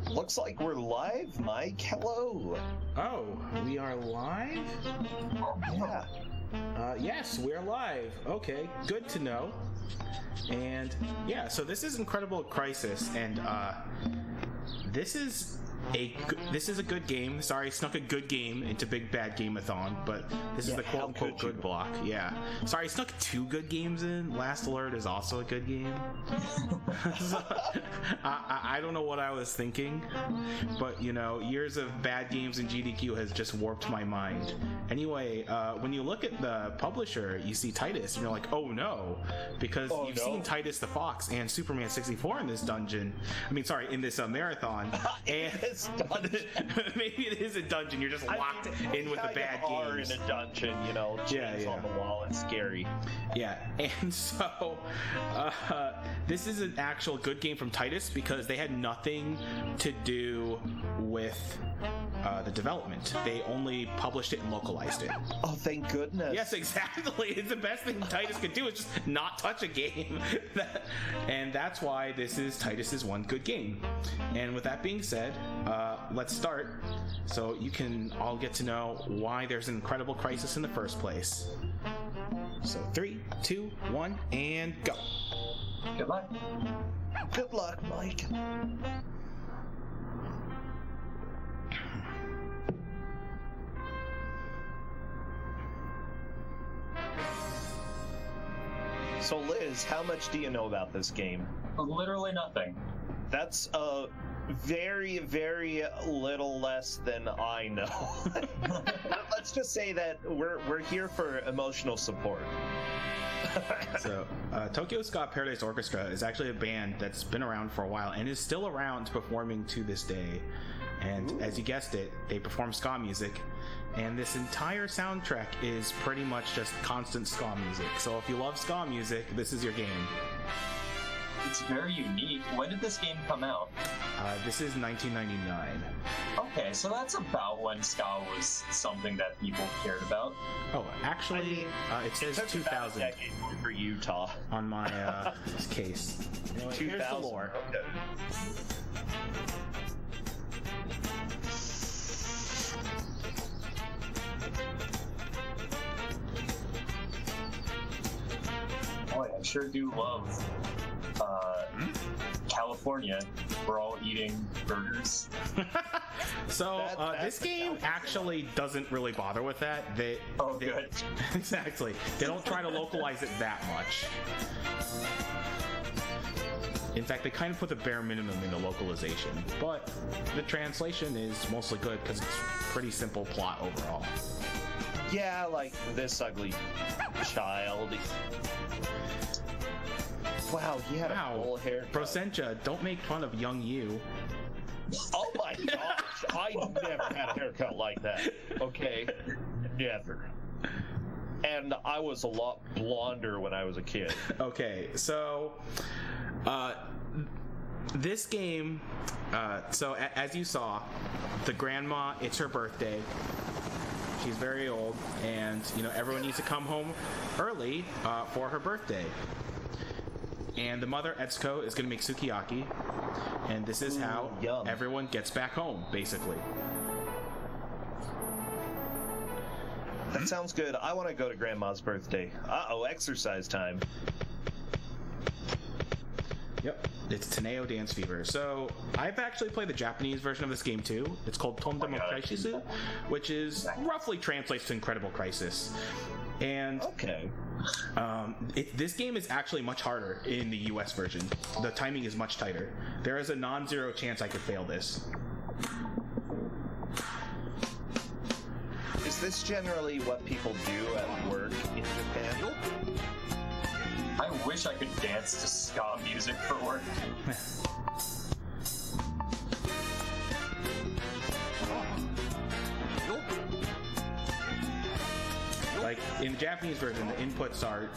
Looks like we're live, Mike. Hello. Oh, we are live? Yeah. Yes, we're live. Okay, good to know. And yeah, so this is Incredible Crisis, and this is a good game. Sorry, I snuck a good game into Big Bad Game-a-Thon, but this is the quote-unquote good block. Yeah. Sorry, I snuck 2 good games in. Last Alert is also a good game. So, I don't know what I was thinking, but, years of bad games in GDQ has just warped my mind. Anyway, when you look at the publisher, you see Titus, and you're like, oh no, because you've seen Titus the Fox and Superman 64 in this dungeon. In this marathon. And maybe it is a dungeon. You're just locked in with the bad games. In a dungeon, chains on the wall. It's scary. Yeah, and so this is an actual good game from Titus because they had nothing to do with the development. They only published it and localized it. Oh, thank goodness. Yes, exactly. It's the best thing Titus could do is just not touch a game. And that's why this is Titus's one good game. And with that being said, let's start so you can all get to know why there's an Incredible Crisis in the first place. So 3, 2, 1, and go. Good luck. Good luck, Mike. So Liz, how much do you know about this game? Literally nothing. That's very, very little less than I know. Let's just say that we're here for emotional support. So, Tokyo Ska Paradise Orchestra is actually a band that's been around for a while and is still around performing to this day. And as you guessed it, they perform ska music. And this entire soundtrack is pretty much just constant ska music. So if you love ska music, this is your game. It's very unique. When did this game come out? This is 1999. Okay, so that's about when ska was something that people cared about. Oh, actually, it says 2000 about a decade for Utah on my case. Anyway, here's the lore. Okay. Boy, I sure do love California. We're all eating burgers. So this game actually doesn't really bother with that. Good. Exactly. They don't try to localize it that much. In fact, they kind of put the bare minimum in the localization. But the translation is mostly good because it's pretty simple plot overall. Yeah, like this ugly child. Wow, he had a full haircut. Prosencha, don't make fun of young you. Oh my gosh, I never had a haircut like that. Okay, never. And I was a lot blonder when I was a kid. Okay, so this game, as you saw, the grandma, it's her birthday. She's very old, and everyone needs to come home early for her birthday. And the mother, Etsuko, is going to make sukiyaki, and this is how everyone gets back home, basically. That sounds good. I want to go to Grandma's birthday. Uh-oh, exercise time. Yep, it's Teneo Dance Fever. So, I've actually played the Japanese version of this game, too. It's called Tondemo Crisis, which is roughly translates to Incredible Crisis. And this game is actually much harder in the US version. The timing is much tighter. There is a non-zero chance I could fail this. Is this generally what people do at work in Japan? I wish I could dance to ska music for work. Like, in the Japanese version, the inputs are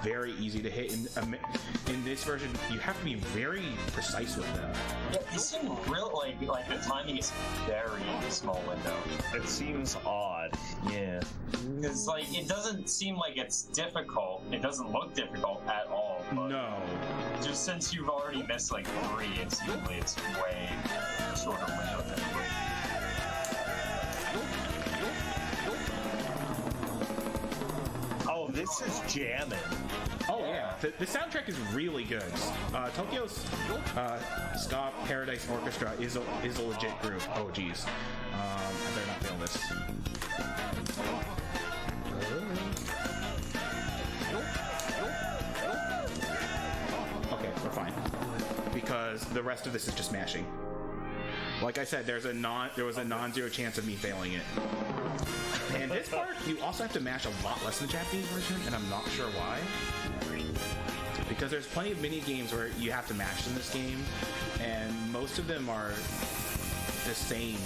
very easy to hit. In this version, you have to be very precise with them. Yeah, these seem real, like the timing is very small window. It seems odd, yeah. Because, it doesn't seem like it's difficult. It doesn't look difficult at all. But... No. just since you've already missed like 3, it's way shorter window than it would. Oh, this is jamming. Oh yeah, the soundtrack is really good. Tokyo's Ska Paradise Orchestra is a legit group. Oh geez, I better not fail this. Okay, we're fine because the rest of this is just mashing. Like I said, there was a non-zero chance of me failing it. And this part, you also have to mash a lot less than the Japanese version, and I'm not sure why. Because there's plenty of mini games where you have to mash in this game, and most of them are the same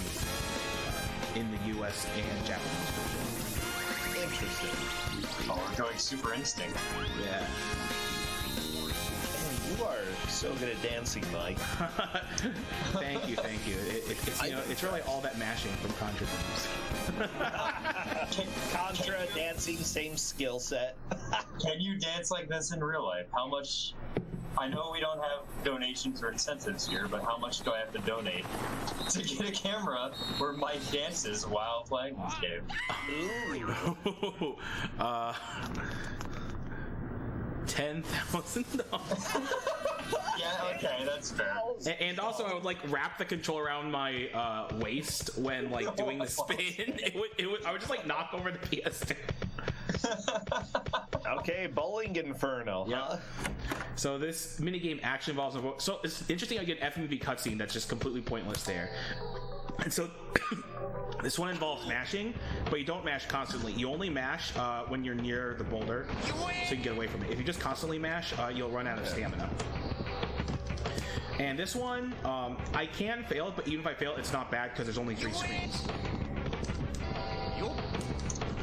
in the US and Japanese version. Interesting. Oh, we're going Super Instinct. Yeah. You are so good at dancing, Mike. Thank you. It's really all that mashing from Contra games. Contra, dancing, same skill set. Can you dance like this in real life? How much? I know we don't have donations or incentives here, but how much do I have to donate to get a camera where Mike dances while playing this game? Ooh. $10,000. Yeah, okay, that's fair. And also, I would like wrap the controller around my waist when like doing the spin. I would just like knock over the PS2. Okay, Bowling Inferno. Yeah. So this minigame actually involves so it's interesting. I get an FMV cutscene that's just completely pointless there. And so this one involves mashing, but you don't mash constantly. You only mash when you're near the boulder, so you can get away from it. If you just constantly mash, you'll run out of stamina. And this one, I can fail it, but even if I fail, it's not bad because there's only 3 screens.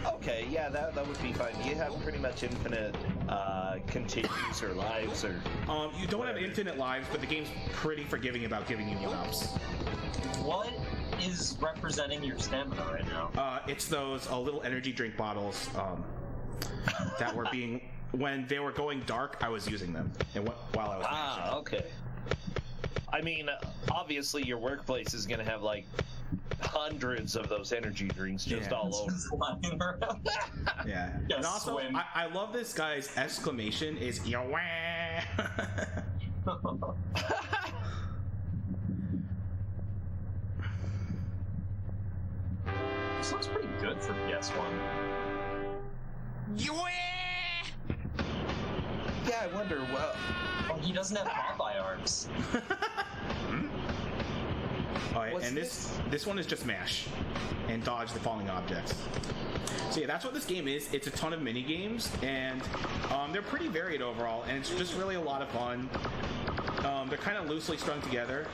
Okay, yeah, that would be fine. You have pretty much infinite continues or lives or... You don't have infinite lives, but the game's pretty forgiving about giving you 1-ups. What is representing your stamina right now? It's those little energy drink bottles that were being... When they were going dark, I was using them and while I was mashing. Ah, okay. I mean, obviously your workplace is going to have, like, hundreds of those energy drinks just all over. Flying around. Yeah. And also, I love this guy's exclamation is "Yawah!" This looks pretty good for PS1. Yeah, I wonder what... Oh, he doesn't have Popeye arms. Alright, and this one is just mash and dodge the falling objects. So yeah, that's what this game is. It's a ton of mini games, and they're pretty varied overall, and it's just really a lot of fun. They're kind of loosely strung together.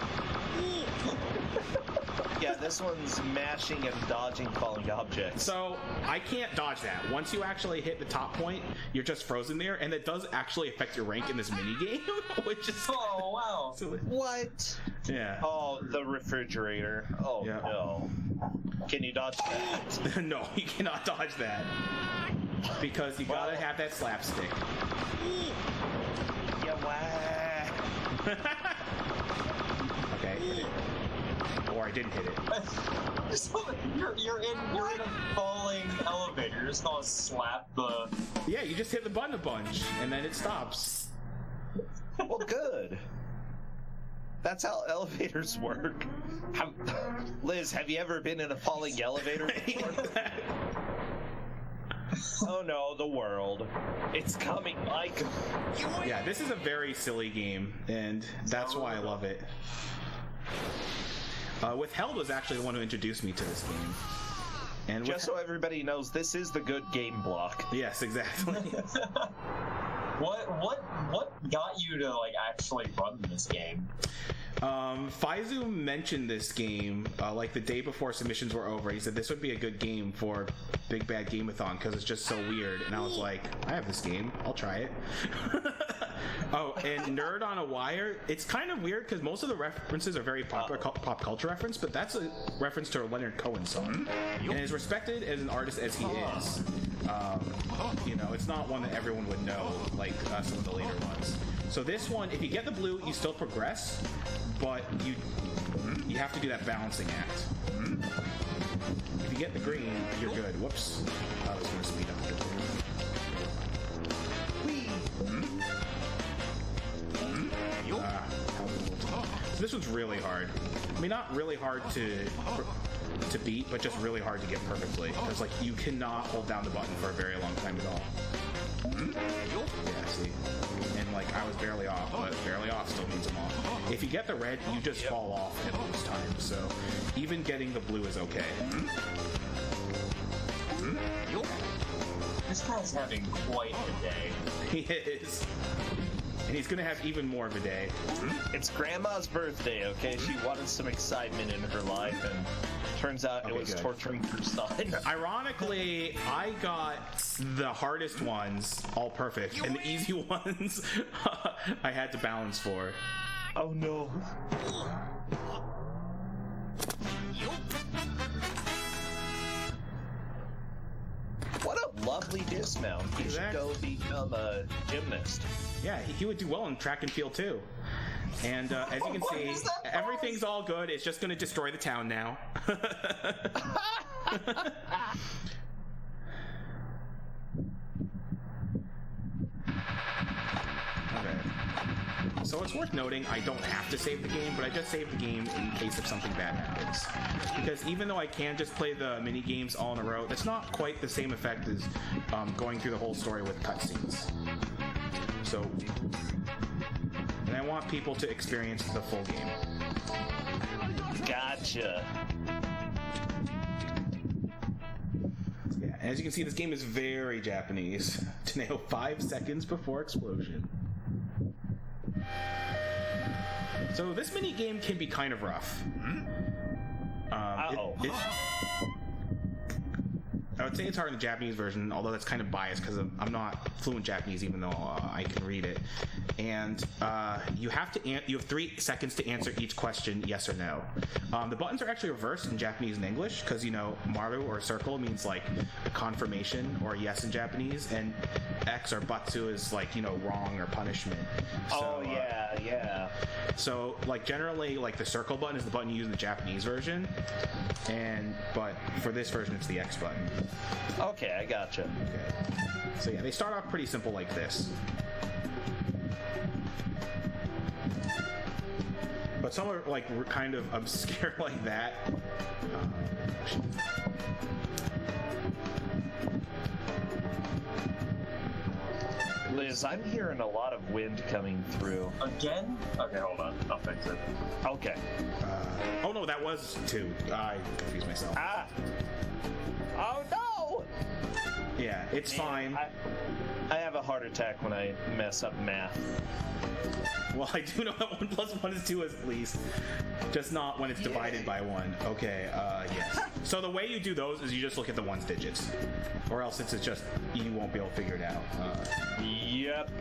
Yeah, this one's mashing and dodging falling objects. So I can't dodge that. Once you actually hit the top point, you're just frozen there, and it does actually affect your rank in this mini game, which is wow. silly. What? Yeah. Oh, the refrigerator. Oh Yeah. no. Can you dodge that? No, you cannot dodge that because you gotta have that slapstick. Yeah, wah. Okay. Or I didn't hit it. You're in a falling elevator. You're just gonna slap the... Yeah, you just hit the button a bunch, and then it stops. Well, good. That's how elevators work. Liz, have you ever been in a falling elevator before? Oh no, the world. It's coming, Mike. Yeah, this is a very silly game, and that's why I love it. Withheld was actually the one who introduced me to this game. And just so everybody knows, this is the good game block. Yes, exactly. What got you to like actually run this game? Faizu mentioned this game like the day before submissions were over. He said this would be a good game for Big Bad Game-a-Thon because it's just so weird. And I was like, I have this game. I'll try it. Oh, and Nerd on a Wire. It's kind of weird because most of the references are very popular pop culture reference, but that's a reference to a Leonard Cohen song, and is respected as an artist as he is. It's not one that everyone would know like some of the later ones. So this one, if you get the blue, you still progress, but you have to do that balancing act. If you get the green, you're good. Whoops. I was going to speed up a bit. So this one's really hard. I mean, not really hard to beat, but just really hard to get perfectly. Because, like, you cannot hold down the button for a very long time at all. Yeah, see? And, like, I was barely off, but barely off still means I'm off. If you get the red, you just fall off and lose time. So even getting the blue is okay. This guy's having quite a day. He is. And he's gonna have even more of a day. It's Grandma's birthday, okay? She wanted some excitement in her life, and turns out it was torturing her son. Ironically, I got the hardest ones all perfect, and the easy ones I had to balance for. Oh no. What a lovely dismount. You should go become a gymnast. Yeah, he would do well in track and field too. And as you can see, everything's all good. It's just going to destroy the town now. Okay. So it's worth noting I don't have to save the game, but I just save the game in case if something bad happens. Because even though I can just play the mini games all in a row, that's not quite the same effect as going through the whole story with cutscenes. So, and I want people to experience the full game. Gotcha. Yeah, as you can see, this game is very Japanese. To nail 5 seconds before explosion. So this mini game can be kind of rough. I would say it's hard in the Japanese version, although that's kind of biased because I'm not fluent Japanese, even though I can read it. And you have 3 seconds to answer each question, yes or no. The buttons are actually reversed in Japanese and English because, maru or circle means like a confirmation or yes in Japanese, and X or batsu is like, wrong or punishment. So, yeah. So, like, generally, like, the circle button is the button you use in the Japanese version, but for this version, it's the X button. Okay, I gotcha. Okay. So yeah, they start off pretty simple like this. But some are like kind of obscure like that. Liz, I'm hearing a lot of wind coming through. Again? Okay, hold on. I'll fix it. Okay. Oh no, that was 2. I confused myself. Ah! Oh no! Yeah, it's fine. I have a heart attack when I mess up math. Well, I do know that 1 plus 1 is 2 at least. Just not when it's divided by 1. Okay, yes. So the way you do those is you just look at the ones digits. Or else it's just, you won't be able to figure it out. Yep.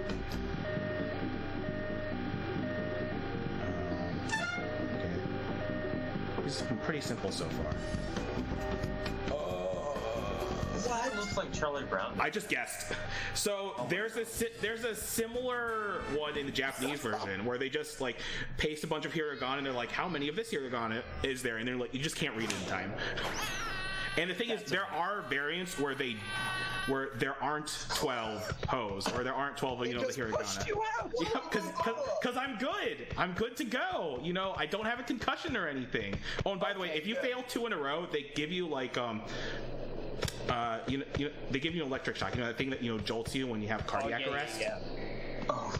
Okay. This has been pretty simple so far. It looks like Charlie Brown. I just guessed. So there's a similar one in the Japanese version where they just like paste a bunch of hiragana and they're like, how many of this hiragana is there? And they're like, you just can't read it in time. And the thing is, there are variants where there aren't 12 hoes, or there aren't 12 the hiragana. Because I'm good. I'm good to go. I don't have a concussion or anything. Oh, and by the way, if you fail 2 in a row, they give you like they give you an electric shock. That thing that jolts you when you have cardiac arrest. Yeah. Oh.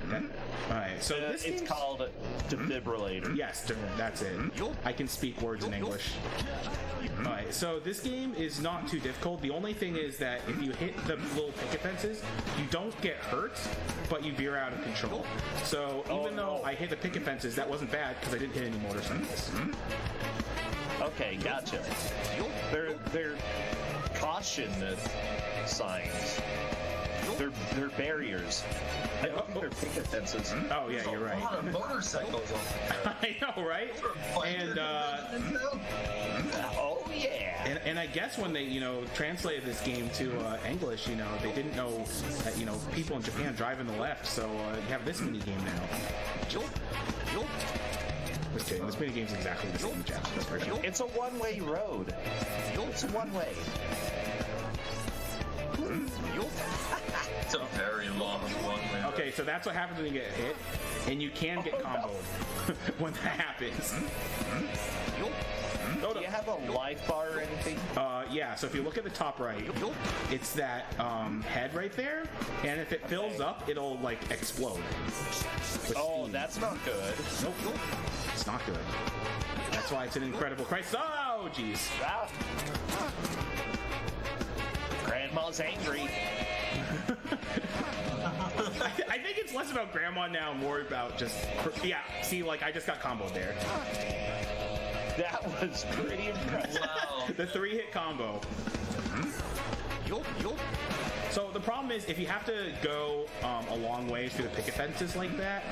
Okay. All right. So this it's called defibrillator. Yes, that's it. I can speak words in English. All right. So this game is not too difficult. The only thing is that if you hit the little picket fences, you don't get hurt, but you veer out of control. So even though I hit the picket fences, that wasn't bad because I didn't hit any motorcycles. Okay, gotcha. They're caution signs. They're They're barriers. I don't think they're picket fences. Oh yeah, you're right. A lot of motorcycles on there. I know, right? And Oh yeah. and I guess when they translated this game to English, they didn't know that people in Japan drive in the left, so you have this mini game now. Just kidding. This mini game's exactly the same in Japanese version. It's a one-way road. It's one way. It's a very long one. Okay, so that's what happens when you get hit, and you can get comboed when that happens. Do you have a life bar or anything? Yeah, so if you look at the top right, it's that head right there, and if it fills up, it'll explode. Oh, that's not good. Nope. It's not good. That's why it's an incredible crisis. Oh, jeez. Ah. Grandma's angry. I think it's less about grandma now, more about just see, I just got comboed there. That was pretty impressive. Wow. The 3-hit combo. So the problem is, if you have to go a long ways through the picket fences like that,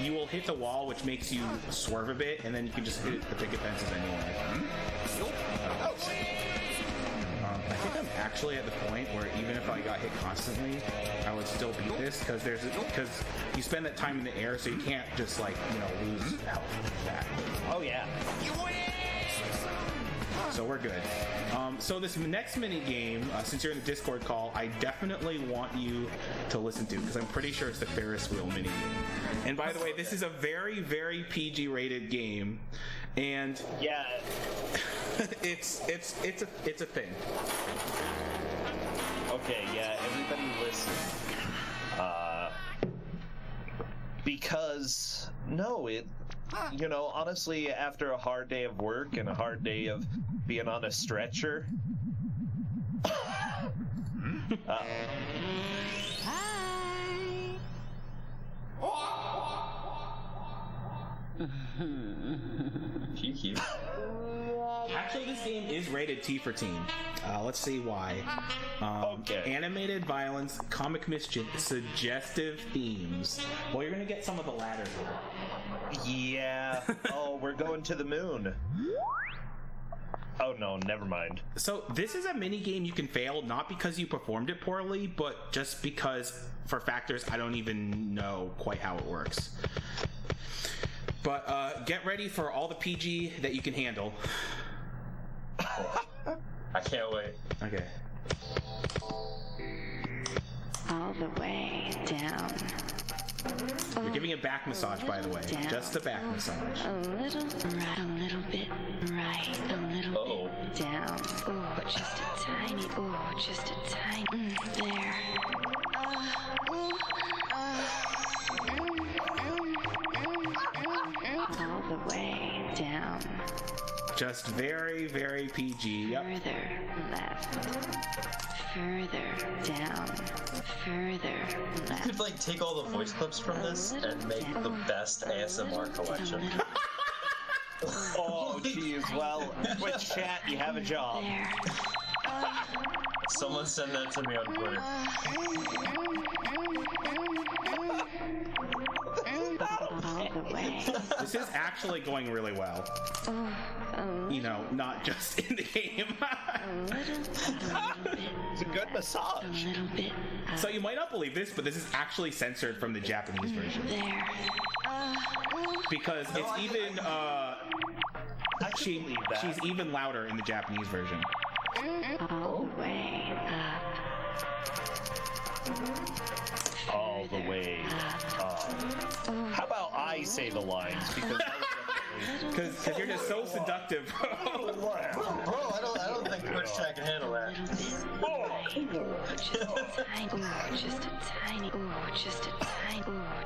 you will hit the wall, which makes you swerve a bit, and then you can just hit the picket fences anyway. I think I'm actually at the point where even if I got hit constantly, I would still beat this, because you spend that time in the air, so you can't just lose health like that. Oh yeah. So we're good. So this next mini game, since you're in the Discord call, I definitely want you to listen to, because I'm pretty sure it's the Ferris wheel mini game. And by the way, this is a very, very PG rated game, and Yeah. it's a thing. Okay, yeah, everybody listen. Because honestly, after a hard day of work and a hard day of being on a stretcher. Cute. Actually, this game is rated T for teen. Let's see why. Okay. Animated violence, comic mischief, suggestive themes. Well, you're gonna get some of the latter here. Yeah. Oh, we're going to the moon. Oh no, never mind. So this is a mini game you can fail, not because you performed it poorly, but just because for factors I don't even know quite how it works. But get ready for all the PG that you can handle. I can't wait. Okay. All the way down. You're giving a back massage, by the way. Down. Just a back massage. A little right, a little bit right, a little bit down. Oh, just a tiny, just a tiny. There. All the way down. Just very, very PG. Yep. Further left. Further down. Further You left. could take all the voice clips from this and make the best ASMR collection. Oh, geez. Well, with chat, you have a job. There. Someone send that to me on Twitter. All the way. This is actually going really well. Not just in the game. It's a good massage. A little bit So you might not believe this, but this is actually censored from the Japanese version. there. Because it's even, believe that. she's even louder in the Japanese version. All the way up. All the way up. How about I say the lines? Because Because you're just so seductive. Bro, I don't think Twitch chat can handle that. Just a tiny.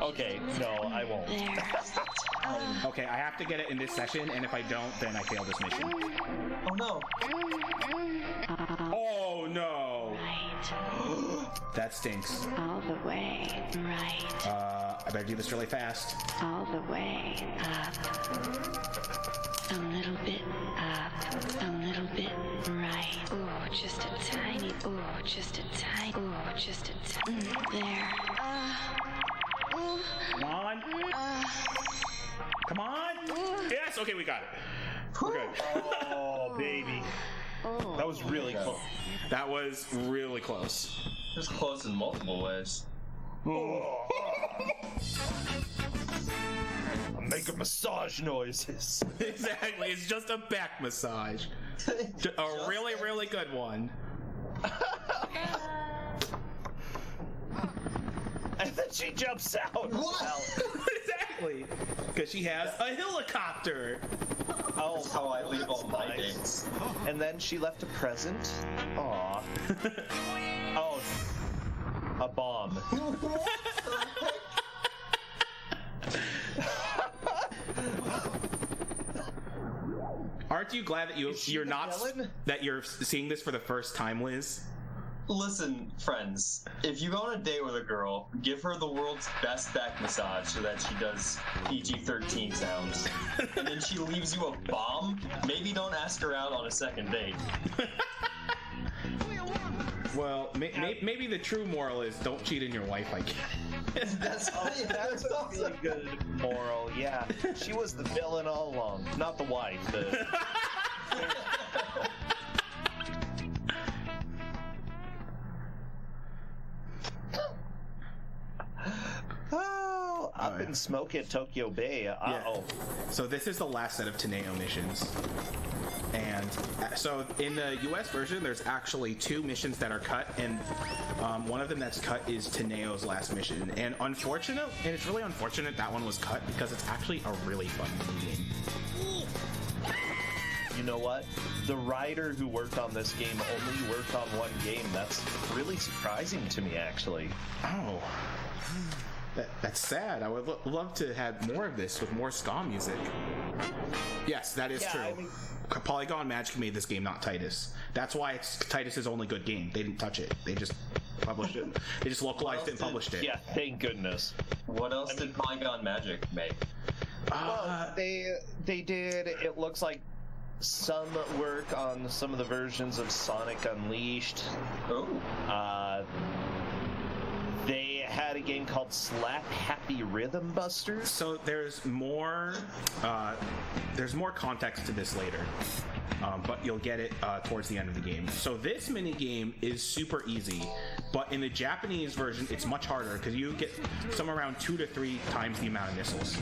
Okay, no, I won't. There. Okay, I have to get it in this session, and if I don't, then I fail this mission. Oh no. Oh no! Right. That stinks. All the way right. I better do this really fast. All the way up. A little bit up. A little bit right. Ooh, just a tiny, just a tiny, just a tiny, there. Come on. Come on. Yes, okay, we got it. We're good. Oh, baby. That was really close. That was really close. It was close in multiple ways. I'm making massage noises. Exactly, it's just a back massage. A really, really good one. And then she jumps out. What? Exactly. Because she has a helicopter. Oh, That's how I leave all my dates. And then she left a present. Aw. Oh, a bomb. Aren't you glad that you're not villain? that you're seeing this for the first time, Liz? Listen, friends, if you go on a date with a girl, give her the world's best back massage so that she does PG-13 sounds. And then she leaves you a bomb, maybe don't ask her out on a second date. Well, maybe the true moral is don't cheat on your wife, I guess. That's That's a really good moral, yeah. She was the villain all along, not the wife. Oh, up in Smoke at Tokyo Bay. Uh-oh. So this is the last set of Teneo missions. And so in the US version, there's actually 2 missions that are cut, and one of them that's cut is Teneo's last mission. And it's really unfortunate that one was cut because it's actually a really fun game. You know what? The writer who worked on this game only worked on one game. That's really surprising to me, actually. Oh. That's sad. I would love to have more of this with more ska music. Yes, that is true. I mean, Polygon Magic made this game, not Titus. That's why it's Titus's only good game. They didn't touch it. They just published it. They just localized it and published it. yeah, thank goodness. What else did Polygon Magic make? Well, they did, it looks like, some work on some of the versions of Sonic Unleashed. Oh. They had a game called Slap Happy Rhythm Busters. So there's more context to this later, but you'll get it towards the end of the game. So this mini game is super easy, but in the Japanese version, it's much harder because you get somewhere around 2 to 3 times the amount of missiles.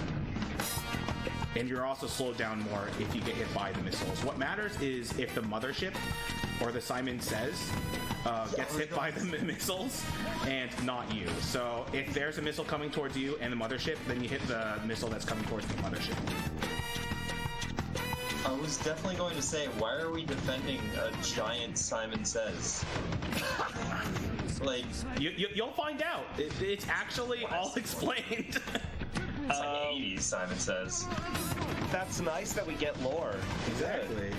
And you're also slowed down more if you get hit by the missiles. What matters is if the mothership, or the Simon Says, gets hit by the missiles and not you. So if there's a missile coming towards you and the mothership, then you hit the missile that's coming towards the mothership. I was definitely going to say, why are we defending a giant Simon Says? Like, You'll find out. It's actually all explained. it's like 80s Simon Says. That's nice that we get lore. Exactly.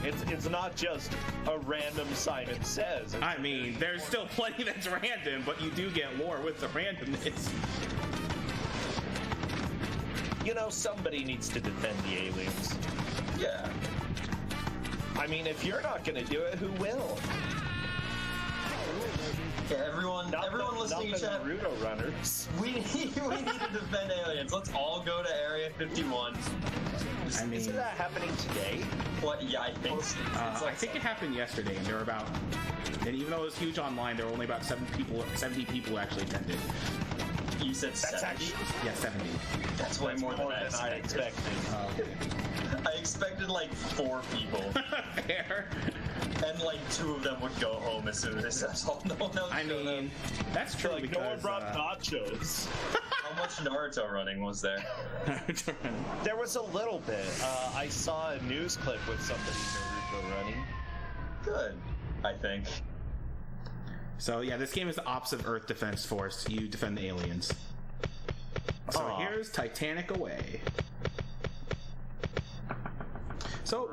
It's not just a random Simon Says. I mean, there's still plenty that's random, but you do get lore with the randomness. You know, somebody needs to defend the aliens. Yeah. I mean, if you're not going to do it, who will? Yeah, everyone listening to chat, Naruto runners. we need to defend aliens. Let's all go to Area 51. I mean, Isn't that happening today? What? Yeah, I think so. I think it happened yesterday, and there were about, and even though it was huge online, there were only about 70 people who actually attended. You said That's 70? actually Yeah, 70. That's way more than I I expected. expected. I expected like 4 people, Fair. and like 2 of them would go home as soon as that's all. No one else I showed mean, that's true Like, because no one brought nachos. up. How much Naruto running was there? There was a little bit. I saw a news clip with somebody Naruto running. Good, I think. So yeah, this game is the opposite of Earth Defense Force. You defend the aliens. So Aw. here's Titanic Away. So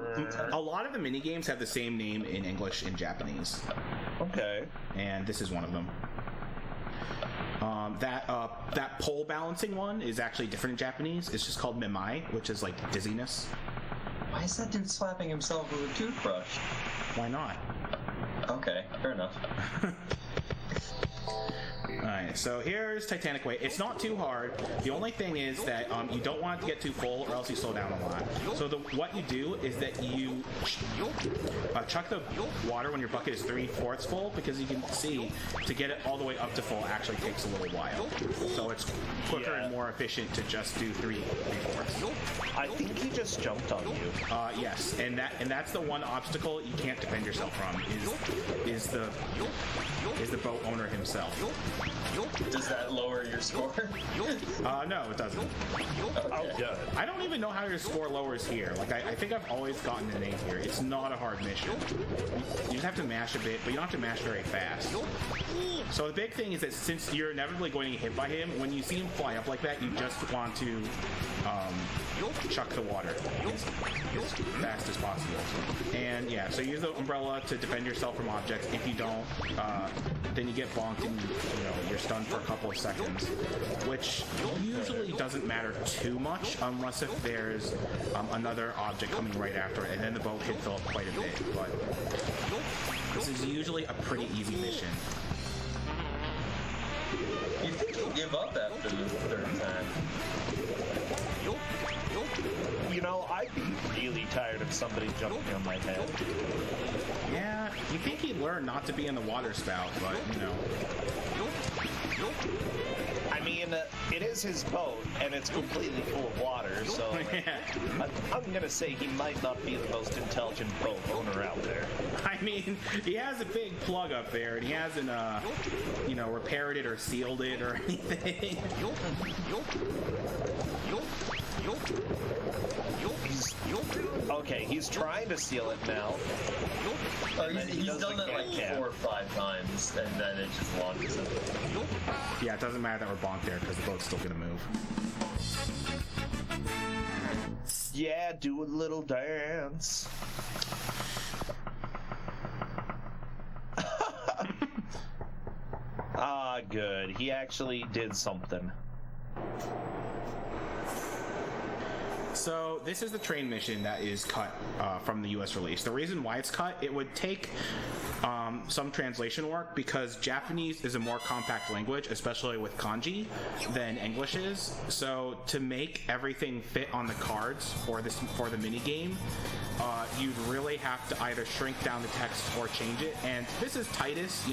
a lot of the mini games have the same name in English and Japanese, Okay. and this is one of them. That pole balancing one is actually different in Japanese. It's just called Memai, which is like dizziness. Why is that dude slapping himself with a toothbrush? Why not? Oh, Okay, fair enough. Alright, so here's Titanic Way. It's not too hard. The only thing is that you don't want it to get too full or else you slow down a lot. So what you do is that you chuck the water when your bucket is 3/4 full, because you can see to get it all the way up to full actually takes a little while. So it's quicker and more efficient to just do 3/4. I think he just jumped on you. Yes, and that's the one obstacle you can't defend yourself from is the boat owner himself. Does that lower your score? No, it doesn't. Oh, good. I don't even know how your score lowers here. Like, I think I've always gotten an 8 here. It's not a hard mission. You just have to mash a bit, but you don't have to mash very fast. So the big thing is that since you're inevitably going to get hit by him, when you see him fly up like that, you just want to chuck the water as fast as possible. And yeah, so use the umbrella to defend yourself from objects. If you don't, then you get bonked and you're stunned for a couple of seconds, which usually doesn't matter too much unless if there's another object coming right after it, and then the boat can fill up quite a bit. But this is usually a pretty easy mission. You think you'll give up after the third time? I'd be really tired of somebody jumping on my head. Yeah, you think he'd learn not to be in the water spout, but, I mean, it is his boat, and it's completely full of water, so I'm going to say he might not be the most intelligent boat owner out there. I mean, he has a big plug up there, and he hasn't, repaired it or sealed it or anything. He's trying to seal it now. He's done that like 4 or 5 times, and then it just launches him. Yeah, it doesn't matter that we're bonked there, because the boat's still going to move. Yeah, do a little dance. Good. He actually did something. So this is the train mission that is cut from the US release. The reason why it's cut, it would take some translation work, because Japanese is a more compact language, especially with kanji, than English is. So to make everything fit on the cards for the mini game, you'd really have to either shrink down the text or change it. And this is Titus,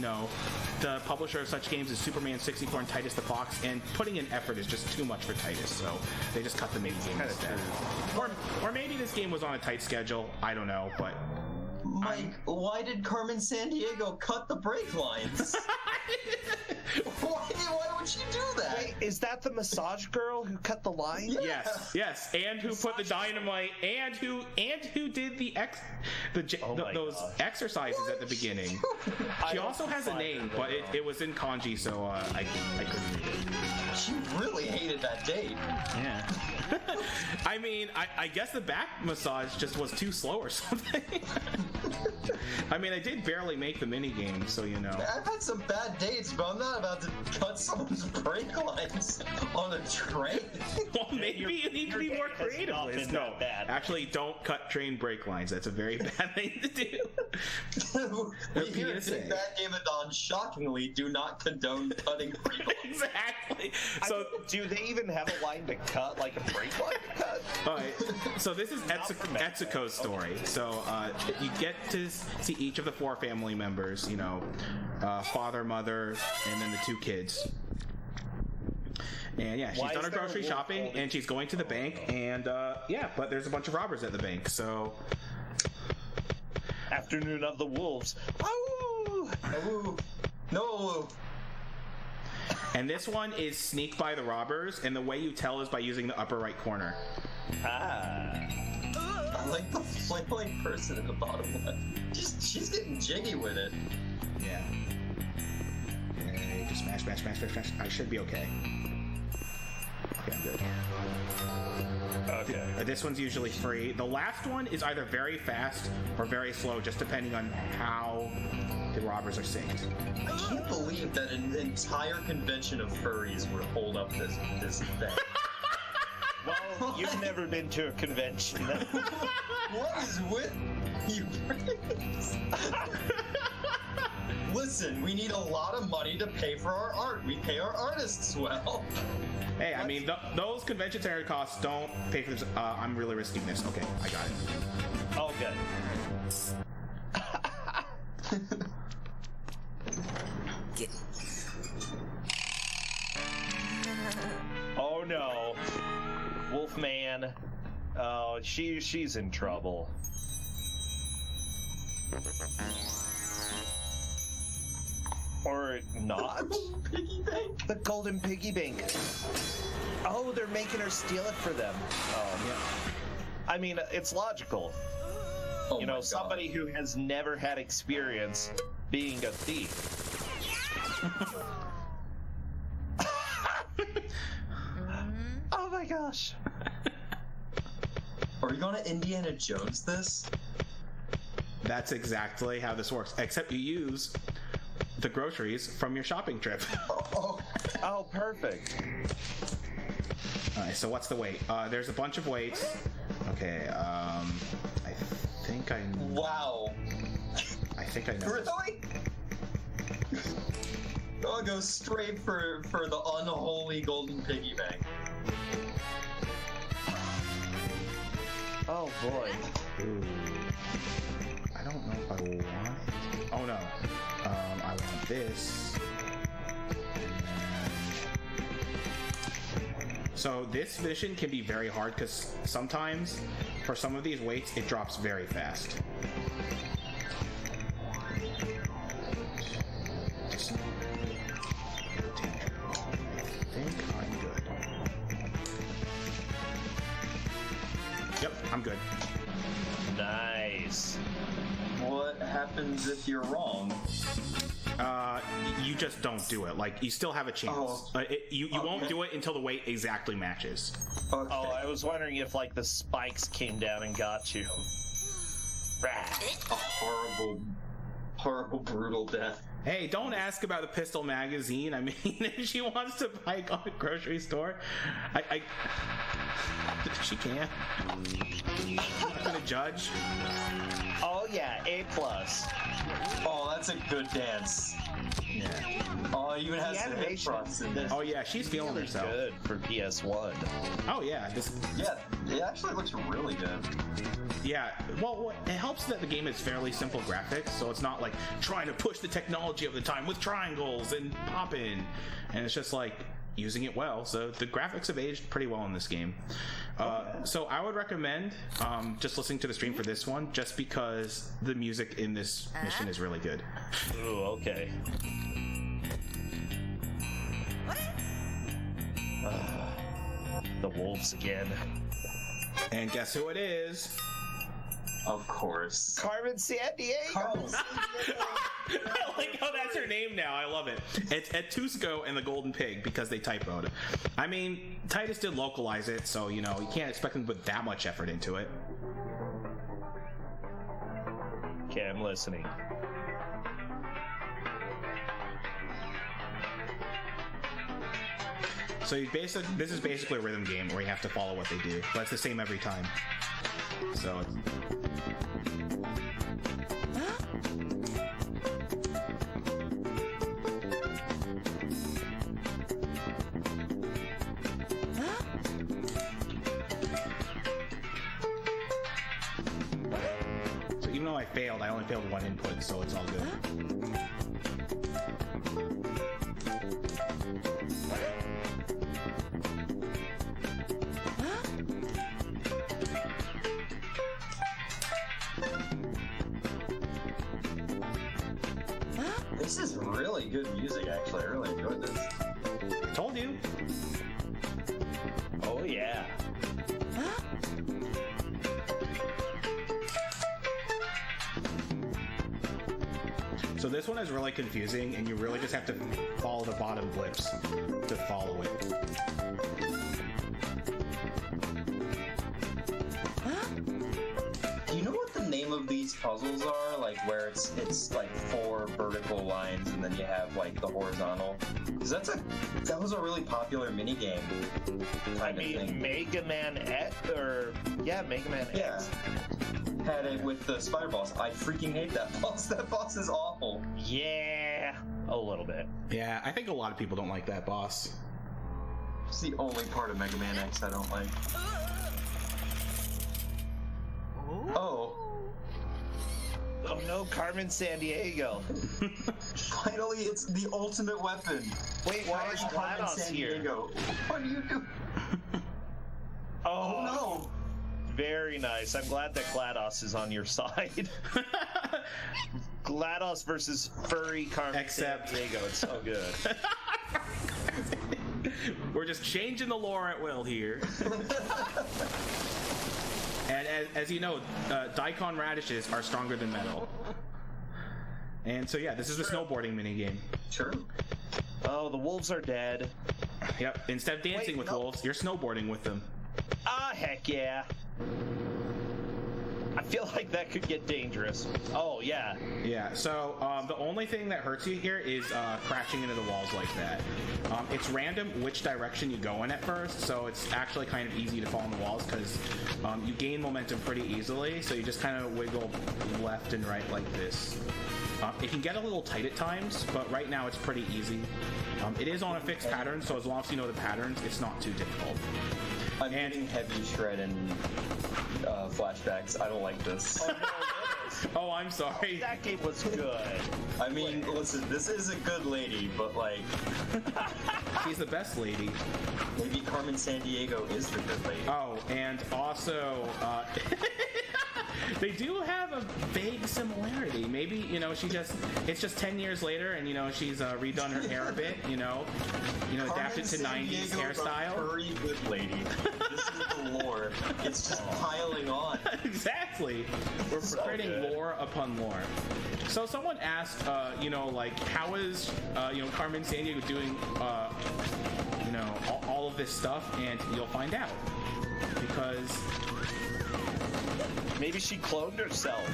the publisher of such games is Superman 64 and Titus the Fox, and putting in effort is just too much for Titus, so they just cut the mini game instead. Or maybe this game was on a tight schedule, I don't know, but... Mike, why did Carmen Sandiego cut the brake lines? Why would she do that? Wait, is that the massage girl who cut the line? Yeah. Yes, and who put the dynamite, and who did those exercises at the beginning. She also has a name, but it was in kanji, so I couldn't read it. She really hated that date. Yeah. I mean, I guess the back massage just was too slow or something. I mean, I did barely make the mini game, so I've had some bad dates, but I'm not about to cut someone's brake lines on a train. Well, maybe you need to be more creative, Liz. No, actually, don't cut train brake lines. That's a very bad thing to do. We here at Bad Game-a-Thon shockingly do not condone cutting brake lines. Exactly. So, do they even have a line to cut, like a brake line to cut? All right. So this is Etsuko's story. So you get to see each of the 4 family members. Father, mother, and then the 2 kids. And yeah, she's done her grocery shopping, and she's going to the bank, and but there's a bunch of robbers at the bank, so... Afternoon of the Wolves. Oh! No! And this one is sneak by the robbers, and the way you tell is by using the upper right corner. I like the flailing person in the bottom left. She's getting jiggy with it. Yeah. Okay, just smash. I should be okay. Okay, I'm good. Okay. This one's usually free. The last one is either very fast or very slow, just depending on how the robbers are synced. I can't believe that an entire convention of furries would hold up this thing. Well, you've never been to a convention. What is with you? Listen, we need a lot of money to pay for our art. We pay our artists well. Hey, I mean, those convention center costs don't pay for this. I'm really risking this. Okay, I got it. Oh, good. Oh no, Wolfman. Oh, she's in trouble. Or not? Piggy bank. The golden piggy bank. Oh, they're making her steal it for them. Oh, yeah. I mean, it's logical. Oh You my know, God. somebody who has never had experience being a thief. Oh my gosh. Are we going to Indiana Jones this? That's exactly how this works, except you use the groceries from your shopping trip. Oh, Oh, perfect. Alright, so what's the weight? There's a bunch of weights. Okay, I think I know. wow. I think I know. Really? I'll go straight for the unholy golden piggy bank. Oh boy. Ooh. I don't know if I want it. Oh no. I want this. So this mission can be very hard because sometimes for some of these weights it drops very fast. I think I'm good. Yep, I'm good. Nice. What happens if you're wrong? You just don't do it. Like, you still have a chance. Oh. You won't do it until the weight exactly matches. Okay. Oh, I was wondering if, like, the spikes came down and got you. Rah. A horrible, brutal death. Hey, don't ask about the pistol magazine. I mean, if she wants to buy it on the grocery store, she can. I'm not gonna judge. Oh yeah, A+. Oh, that's a good dance. Yeah. Oh, it even has The the hip animation fronts in this. Oh yeah, she's feeling Really herself. good for PS1. Oh yeah, Yeah, it actually looks really good. yeah. Well, it helps that the game is fairly simple graphics, so it's not like trying to push the technology of the time with triangles and popping, and it's just like using it well. So the graphics have aged pretty well in this game. So I would recommend just listening to the stream for this one, just because the music in this mission is really good. Ooh, okay. The wolves again. And guess who it is? Of course. Carmen Sandiego. I like how that's her name now. I love it. It's Etusco and the Golden Pig because they typoed. I mean, Titus did localize it, so you know you can't expect them to put that much effort into it. Okay, I'm listening. So this is basically a rhythm game where you have to follow what they do, but it's the same every time. So. So even though I failed, I only failed one input, so it's all good. This is really good music, actually. I really enjoyed this. Told you. Oh yeah. So this one is really confusing, and you really just have to follow the bottom blips to follow it. Do you know what the name of these puzzles are? Like where it's like 4 vertical lines and then you have like the horizontal. Because that was a really popular mini game. I mean, Mega Man X, Mega Man Yeah. X. Had it with the spider boss. I freaking hate that boss. That boss is awful. Yeah. A little bit. Yeah, I think a lot of people don't like that boss. It's the only part of Mega Man X I don't like. Oh. Oh no, Carmen Sandiego. Finally, it's the ultimate weapon. Wait, why is Carmen GLaDOS here? Sandiego? What do you do? Oh, no. Very nice. I'm glad that GLaDOS is on your side. GLaDOS versus furry Carmen Sandiego. It's so good. We're just changing the lore at will here. And as you know, daikon radishes are stronger than metal. And so yeah, this is a snowboarding minigame. True. Oh, the wolves are dead. Yep, instead of dancing with wolves, you're snowboarding with them. Ah, heck yeah. I feel like that could get dangerous. Oh, yeah. Yeah, so the only thing that hurts you here is crashing into the walls like that. It's random which direction you go in at first, so it's actually kind of easy to fall on the walls because you gain momentum pretty easily, so you just kind of wiggle left and right like this. It can get a little tight at times, but right now it's pretty easy. It is on a fixed pattern, so as long as you know the patterns, it's not too difficult. I'm getting heavy shred and flashbacks. I don't like this. Oh, no, goodness. Oh, I'm sorry. That game was good. I mean, listen, this is a good lady, but like... She's the best lady. Maybe Carmen Sandiego is the good lady. Oh, and also, they do have a vague similarity. Maybe, you know, it's just 10 years later and, you know, she's redone her hair a bit, you know, adapted to 90s hairstyle. Furry good lady. This is the lore. It's just piling on. Exactly. We're creating lore upon lore. So someone asked, you know, like, how is, you know, Carmen Sandiego doing, you know, all of this stuff, and you'll find out. Because... maybe she cloned herself.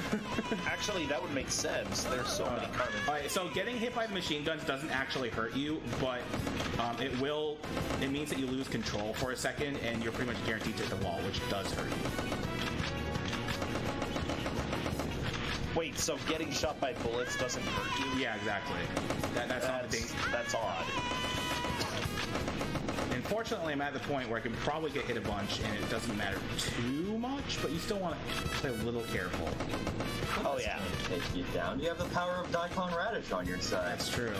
Actually, that would make sense. There's so many Carmen. Alright, so getting hit by the machine guns doesn't actually hurt you, but it means that you lose control for a second, and you're pretty much guaranteed to hit the wall, which does hurt you. Wait, so getting shot by bullets doesn't hurt you? Yeah, exactly. That's not the thing. That's odd. Unfortunately, I'm at the point where I can probably get hit a bunch, and it doesn't matter too much, but you still want to play a little careful. Oh, yeah. Take you down. You have the power of Daikon Radish on your side. That's true.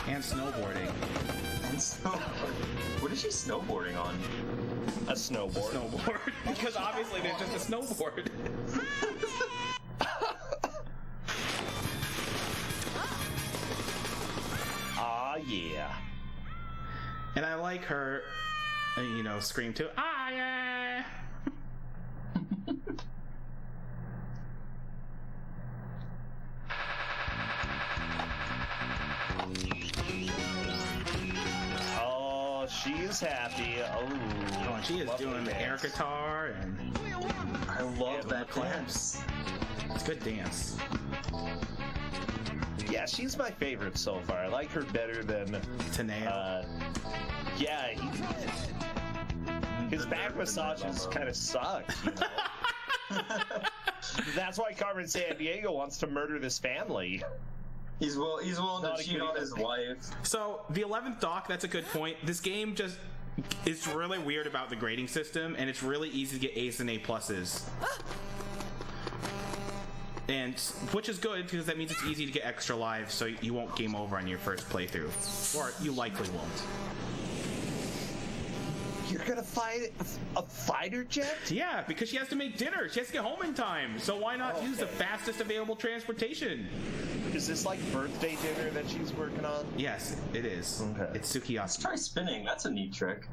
And snowboarding. And snowboarding. What is she snowboarding on? A snowboard. Snowboard. Because obviously there's just a snowboard. Ah, yeah. And I like her, you know, scream too. Ah, yeah! Oh, she is happy. Oh, She is doing the air guitar, and I love that dance. It's good dance. Yeah, she's my favorite so far. I like her better than Taneo. Yeah, his back massages kind of suck. You know? That's why Carmen Sandiego wants to murder this family. He's willing to cheat on his wife. So the 11th dock, that's a good point. This game just is really weird about the grading system, and it's really easy to get A's and A pluses. And which is good because that means it's easy to get extra lives, so you won't game over on your first playthrough, or you likely won't. You're gonna fight a fighter jet? Yeah, because she has to make dinner. She has to get home in time. So why not use the fastest available transportation? Is this like birthday dinner that she's working on? Yes, it is. Okay. It's Sukiyaki. Let's try spinning. That's a neat trick.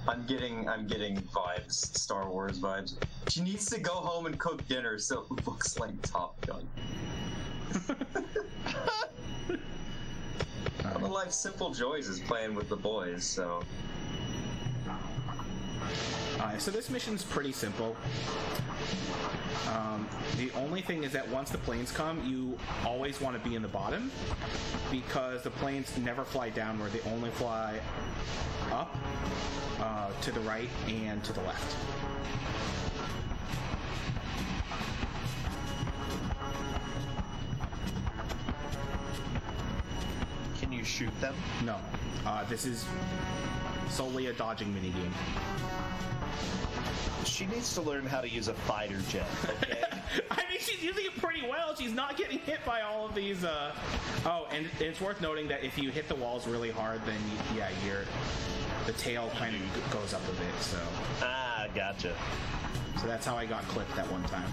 I'm getting vibes, Star Wars vibes. She needs to go home and cook dinner so it looks like Top Gun. One of life's simple joys is playing with the boys, so... So this mission's pretty simple. The only thing is that once the planes come, you always want to be in the bottom, because the planes never fly downward. They only fly up, to the right, and to the left. shoot them? No. This is solely a dodging minigame. She needs to learn how to use a fighter jet, okay? I mean, she's using it pretty well. She's not getting hit by all of these. Oh, and it's worth noting that if you hit the walls really hard, then the tail kind of goes up a bit. So. Ah, gotcha. So that's how I got clipped that one time.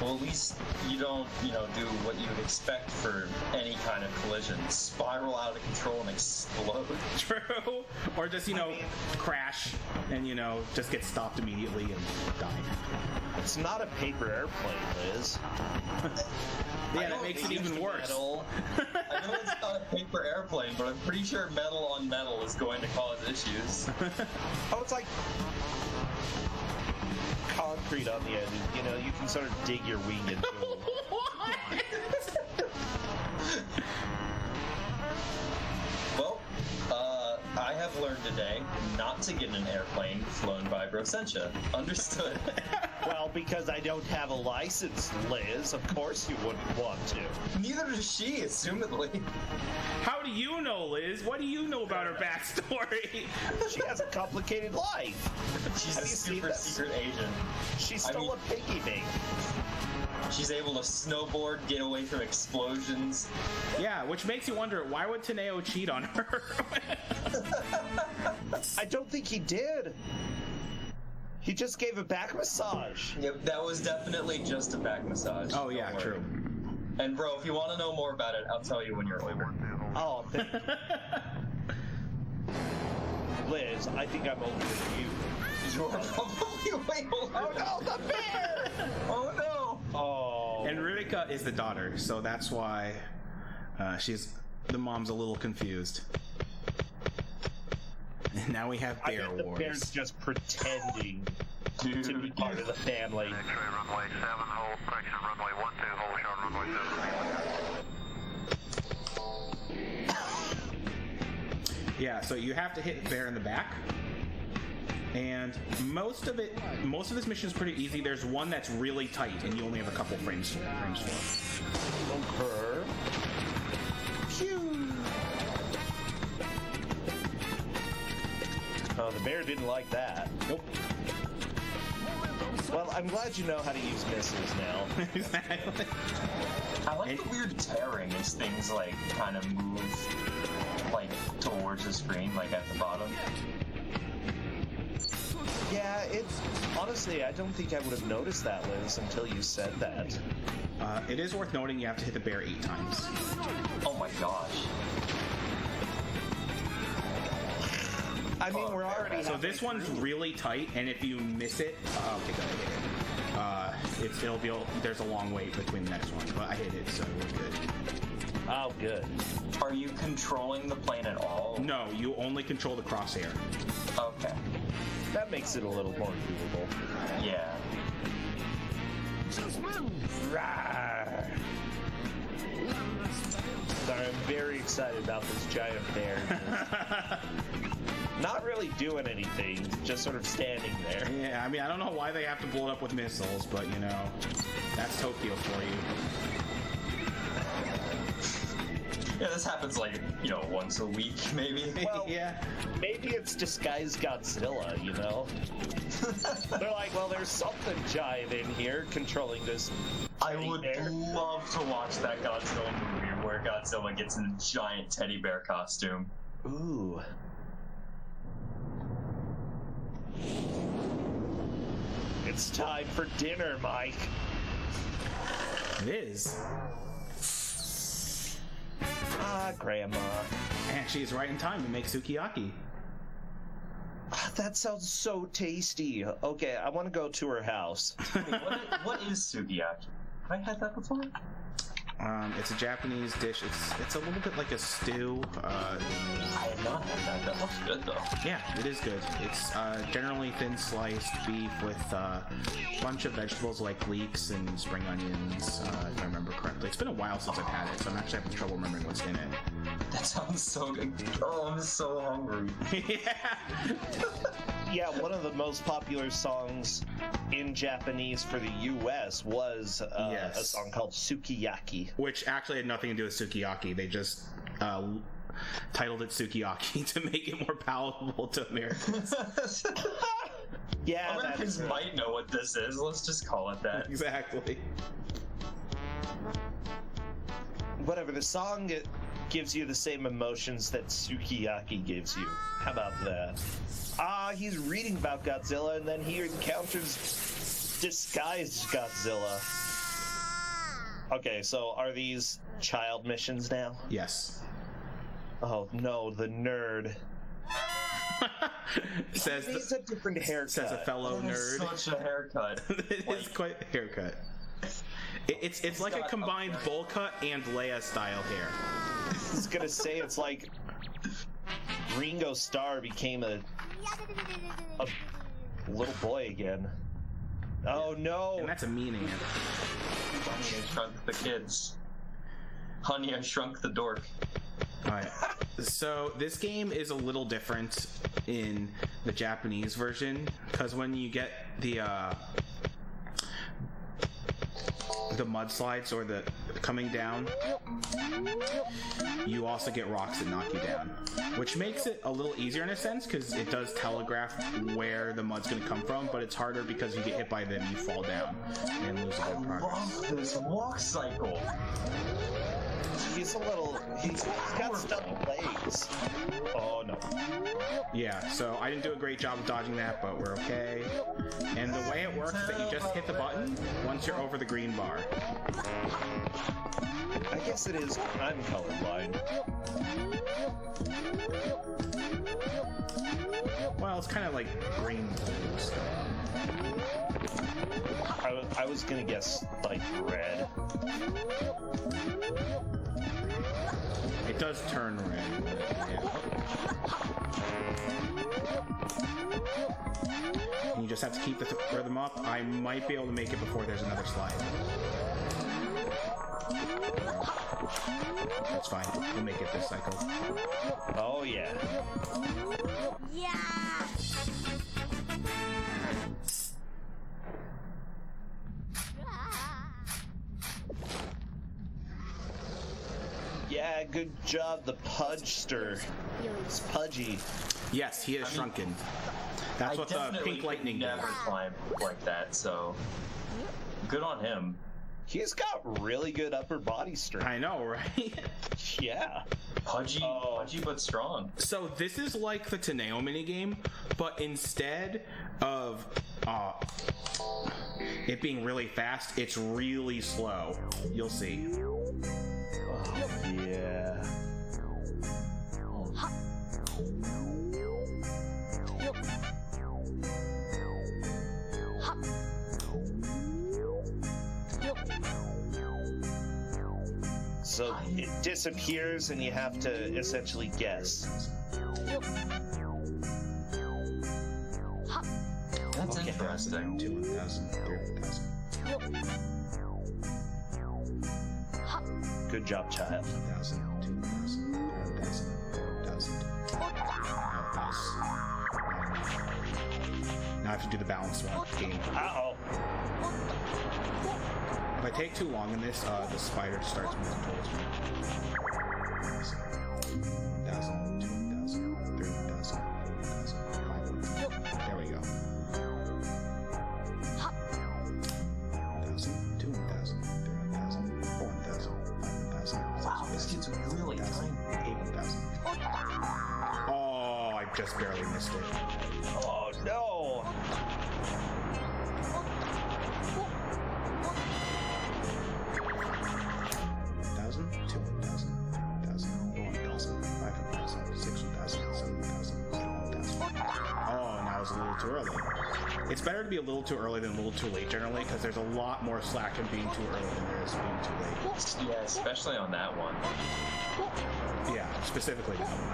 Well, at least you don't, do what you would expect for any kind of collision. Spiral out of control and explode. True. Or just, crash and, just get stopped immediately and die. It's not a paper airplane, Liz. Yeah, that makes it even worse. Metal. I know it's not a paper airplane, but I'm pretty sure metal on metal is going to cause issues. Oh, it's like concrete on the end. You can sort of dig your wing into it. Well, I have learned today not to get in an airplane flown by Brosentia. Understood. Well, because I don't have a license, Liz. Of course you wouldn't want to. Neither does she, assumedly. How do you know, Liz? What do you know about her backstory? She has a complicated life. She's a super secret agent. She stole a piggy bank. She's able to snowboard, get away from explosions. Yeah, which makes you wonder, why would Teneo cheat on her? I don't think he did. He just gave a back massage. Yep, that was definitely just a back massage. Oh, yeah, true. And bro, if you want to know more about it, I'll tell you when you're older. Oh, thank you. Liz, I think I'm older than you. You're probably way older. Oh no, the bear! Oh no! Oh. And Rivika is the daughter, so that's why the mom's a little confused. And now we have bear I bet wars. The bear's just pretending to be part of the family. X-ray runway 7, hold, correction, runway 12, hold short, runway 7. Yeah, so you have to hit bear in the back. And most of this mission is pretty easy. There's one that's really tight, and you only have a couple frames for. Okay. Pew! Oh, the bear didn't like that. Nope. Well, I'm glad you know how to use missiles now. Exactly. I like the weird tearing as things kind of move towards the screen, at the bottom. Yeah, honestly, I don't think I would have noticed that, Liz, until you said that. It is worth noting you have to hit the bear 8 times. Oh my gosh. I mean, we're already... So this one's really tight, and if you miss it... okay, good, I hit it. There's a long wait between the next one, but I hit it, so we're good. Oh, good. Are you controlling the plane at all? No, you only control the crosshair. Okay. That makes it a little more doable. Yeah. Rawr. Sorry, I'm very excited about this giant bear. Not really doing anything, just sort of standing there. Yeah, I mean, I don't know why they have to blow it up with missiles, but, that's Tokyo for you. Yeah, this happens once a week, maybe. Well, yeah. Maybe it's disguised Godzilla, They're like, well, there's something giant in here controlling this. I would love to watch that Godzilla movie where Godzilla gets in a giant teddy bear costume. Ooh. It's time for dinner, Mike. It is. Ah, Grandma. And she's right in time to make sukiyaki. That sounds so tasty. Okay, I want to go to her house. What is sukiyaki? Have I had that before? It's a Japanese dish. It's a little bit like a stew. I have not had that. That looks good though. Yeah, it is good. It's generally thin sliced beef with a bunch of vegetables like leeks and spring onions, if I remember correctly. It's been a while since I've had it, so I'm actually having trouble remembering what's in it. That sounds so good. Oh, I'm so hungry. Yeah. Yeah, one of the most popular songs in Japanese for the U.S. was a song called Sukiyaki. Which actually had nothing to do with Sukiyaki. They just titled it Sukiyaki to make it more palatable to Americans. Yeah, Americans might know what this is. Let's just call it that. Exactly. Whatever, the song it gives you the same emotions that Sukiyaki gives you. How about that? He's reading about Godzilla and then he encounters disguised Godzilla. Okay, so are these child missions now? Yes. Oh no, the nerd. Says a different haircut. Says a fellow nerd. Such a haircut. It is quite a haircut. It's like a combined bowl cut and Leia style hair. I was gonna say it's like Ringo Starr became a little boy again. Oh no! And that's a meaning. Honey, I Shrunk the Kids. Honey, I Shrunk the Dork. Alright. So this game is a little different in the Japanese version because when you get the mudslides or the coming down, you also get rocks that knock you down, which makes it a little easier in a sense because it does telegraph where the mud's going to come from, but it's harder because you get hit by them, you fall down and lose a bit of progress. Love this walk cycle. He's got stubby legs. Oh no. Yeah, so I didn't do a great job of dodging that, but we're okay. And the way it works is that you just hit the button once you're over the green bar. I guess it is. I'm colorblind. Well, it's kind of like green blue stuff. I was gonna guess like red. It does turn red. Yeah. And you just have to keep the rhythm up. I might be able to make it before there's another slide. That's fine. We'll make it this cycle. Oh yeah. Yeah! Yeah, good job, the Pudgster. It's pudgy. Yes, he is shrunken. That's what the pink lightning does. Never climb like that, so good on him. He's got really good upper body strength. I know, right? Yeah. Pudgy but strong. So this is like the Teneo minigame, but instead of it being really fast, it's really slow. You'll see. Oh, yeah. So it disappears and you have to essentially guess. That's interesting. 2,000, 3,000. Good job, child. 1,000, 2,000, 1,000, 4,000. Now I have to do the balance one game. Uh-oh. If I take too long in this, the spider starts moving towards me. 1,000, 2,000, 3,000, 4,000, 5,000. There we go. 1,000, 2,000, 3,000, 4,000, 5,000. Wow, this kid's really tiny. 8,000. Oh, I just barely missed it. Oh, no. 1,000, 2,000, 1,000, 1,000, 5,000, 6,000, 7,000, 1,000. Oh, now it's a little too early. It's better to be a little too early than a little too late generally, because there's a lot more slack in being too early than there is being too late. Yeah, especially on that one. Yeah, specifically that one.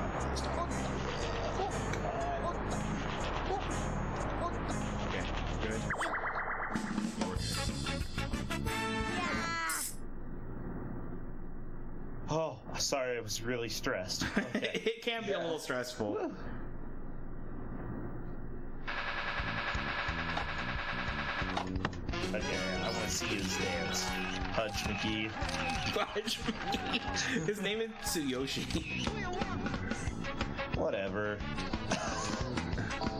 Okay, good. Oh, sorry, I was really stressed. Okay. It can be a little stressful. McGee. Fudge McGee. His name is Tsuyoshi. Whatever.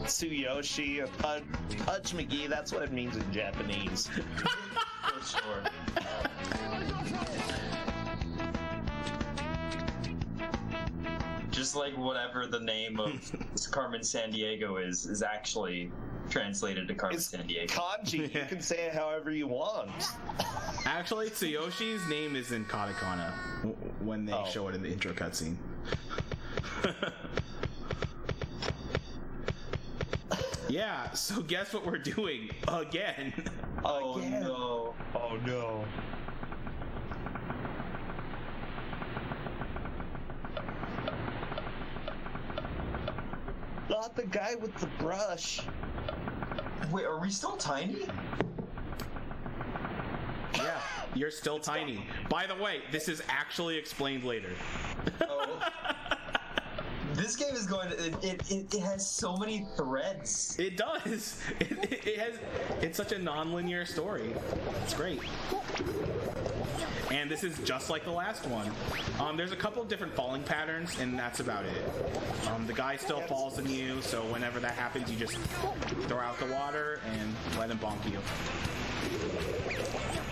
Tsuyoshi, Pudge McGee, that's what it means in Japanese. For sure. Just like whatever the name of Carmen Sandiego is actually translated to Carmen It's Sandiego. kanji. You can say it however you want. Actually, Tsuyoshi's name is in katakana when they show it in the intro cutscene. Yeah, so guess what we're doing again? Oh Again. no. Oh no. Not the guy with the brush. Wait, are we still tiny? Yeah, you're still tiny. By the way, this is actually explained later. Oh. This game is going to... It has so many threads. It does. It's such a non-linear story. It's great. And this is just like the last one. There's a couple of different falling patterns, and that's about it. The guy still falls in you, so whenever that happens, you just throw out the water and let him bonk you.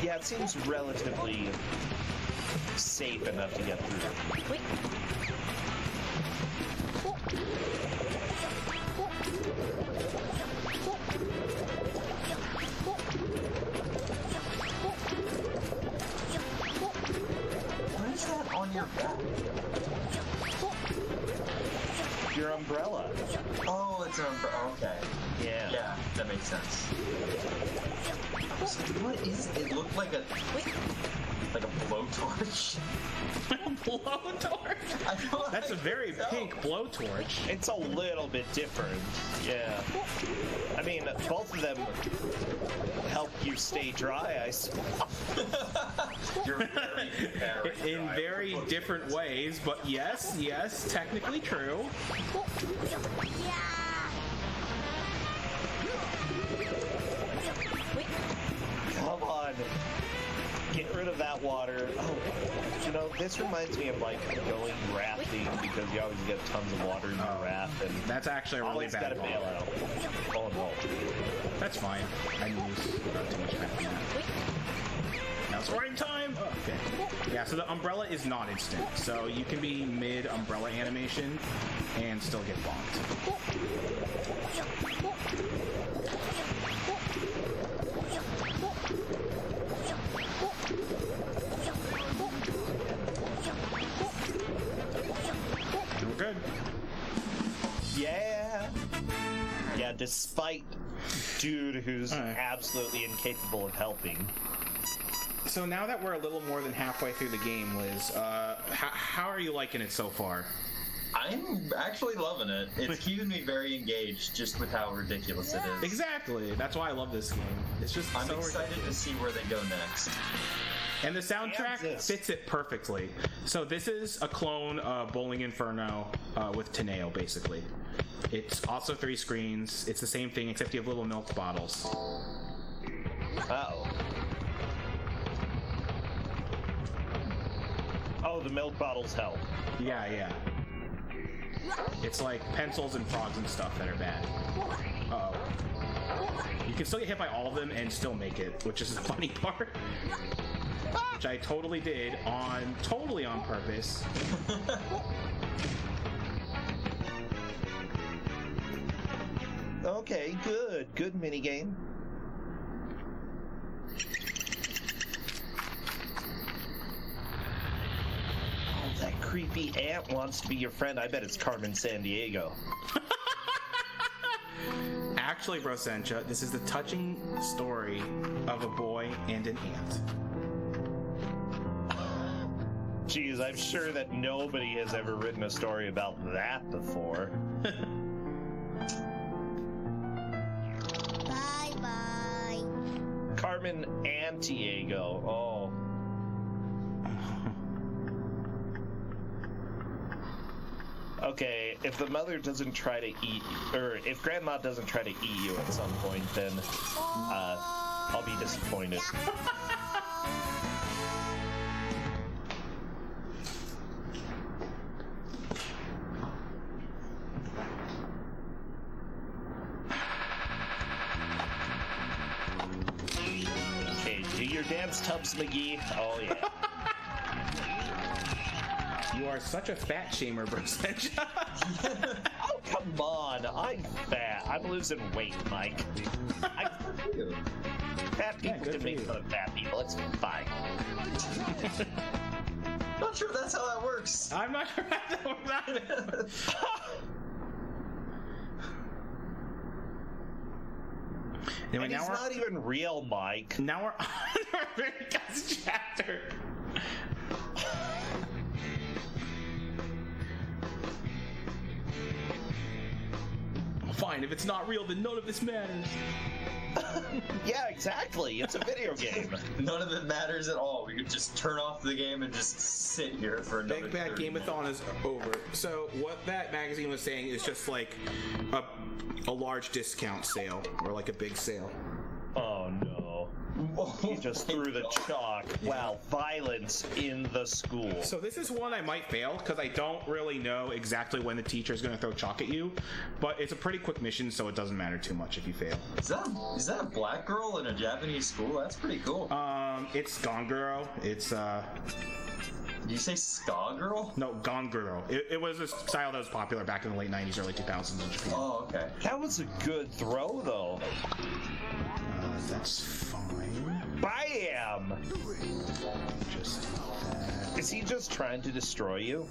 Yeah, it seems relatively safe enough to get through. Wait. What is that on your back? Your umbrella. Oh, it's an umbrella. Okay. Yeah. Yeah, that makes sense. So what is it? It looked like a blowtorch. Blowtorch? I don't That's a very pink blowtorch. It's a little bit different. Yeah. I mean, both of them help you stay dry, I suppose. You're very In very different ways, but yes, technically true. Come on. Get rid of that water. Oh, you know, this reminds me of like going rafting because you always get tons of water in your raft and That's actually a really always bad gotta bail ball. out. Oh no. That's fine. I didn't use too much time on that. Now it's rain time! Oh, okay. Yeah, so the umbrella is not instant, so you can be mid-umbrella animation and still get bonked. We're good. Yeah. Yeah, despite dude who's Alright. absolutely incapable of helping. So now that we're a little more than halfway through the game, Liz, how are you liking it so far? I'm actually loving it. It's keeping me very engaged just with how ridiculous it is. Exactly. That's why I love this game. It's just I'm so excited to see where they go next. And the soundtrack Kansas. fits it perfectly. So this is a clone of Bowling Inferno with Teneo, basically. It's also 3 screens. It's the same thing, except you have little milk bottles. Uh-oh. Oh, the milk bottles help. Yeah. It's like pencils and frogs and stuff that are bad. Uh-oh. You can still get hit by all of them and still make it, which is the funny part. Which I totally did totally on purpose. Okay, good minigame. Oh, that creepy ant wants to be your friend. I bet it's Carmen Sandiego. Actually, Brosencha, this is the touching story of a boy and an ant. Geez, I'm sure that nobody has ever written a story about that before. Bye-bye. Carmen Antiego. Oh. Okay, if the mother doesn't try to eat, or if grandma doesn't try to eat you at some point, then I'll be disappointed. dance, Tubbs McGee. Oh, yeah. You are such a fat shamer, Brossentia. Oh, come on. I'm fat. I'm losing weight, Mike. Fat people good can for make you. fun of fat people. It's fine. Not sure that's how that works. I'm not sure about it. Anyway, And now it's we're not even real, Mike. now we're on our very last chapter. Fine, if it's not real, then none of this matters. Yeah, exactly. It's a video game. None of it matters at all. We could just turn off the game and just sit here for another Big Bad 30 Game-a-Thon is over. So what that magazine was saying is just like a large discount sale or like a big sale. Oh, no. He just threw the chalk. Wow, violence in the school. So this is one I might fail because I don't really know exactly when the teacher is going to throw chalk at you, but it's a pretty quick mission, so it doesn't matter too much if you fail. Is that a black girl in a Japanese school? That's pretty cool. It's Gonguro. It's Did you say ska girl? no Gonguro. It was a style that was popular back in the late 90s, early 2000s in Japan. Oh, okay. That was a good throw, though. That's fine. Bam! Just Is he just trying to destroy you?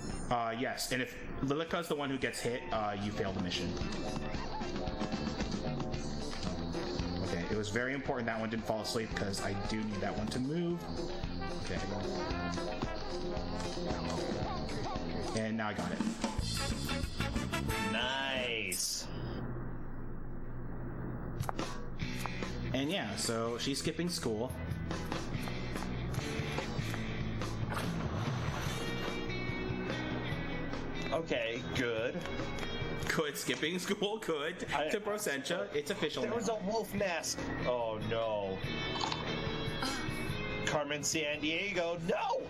yes, and if Lilica's the one who gets hit, you fail the mission. Okay, it was very important that one didn't fall asleep because I do need that one to move. Okay. And now I got it. Nice. And yeah, so she's skipping school. Okay, good. Good, skipping school, good. To Brossentia, it's official There now. was a wolf nest. Oh, no. Carmen San Diego, no!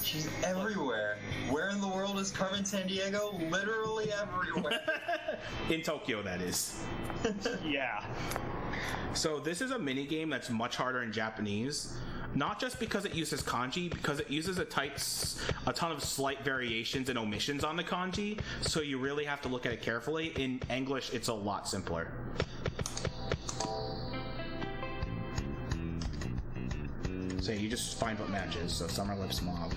She's everywhere. Where in the world is Carmen San Diego? Literally everywhere. In Tokyo, that is. Yeah. So this is a mini game that's much harder in Japanese. Not just because it uses kanji, because it uses a ton of slight variations and omissions on the kanji, so you really have to look at it carefully. In English, it's a lot simpler. So you just find what matches. So Summer Lips Mob.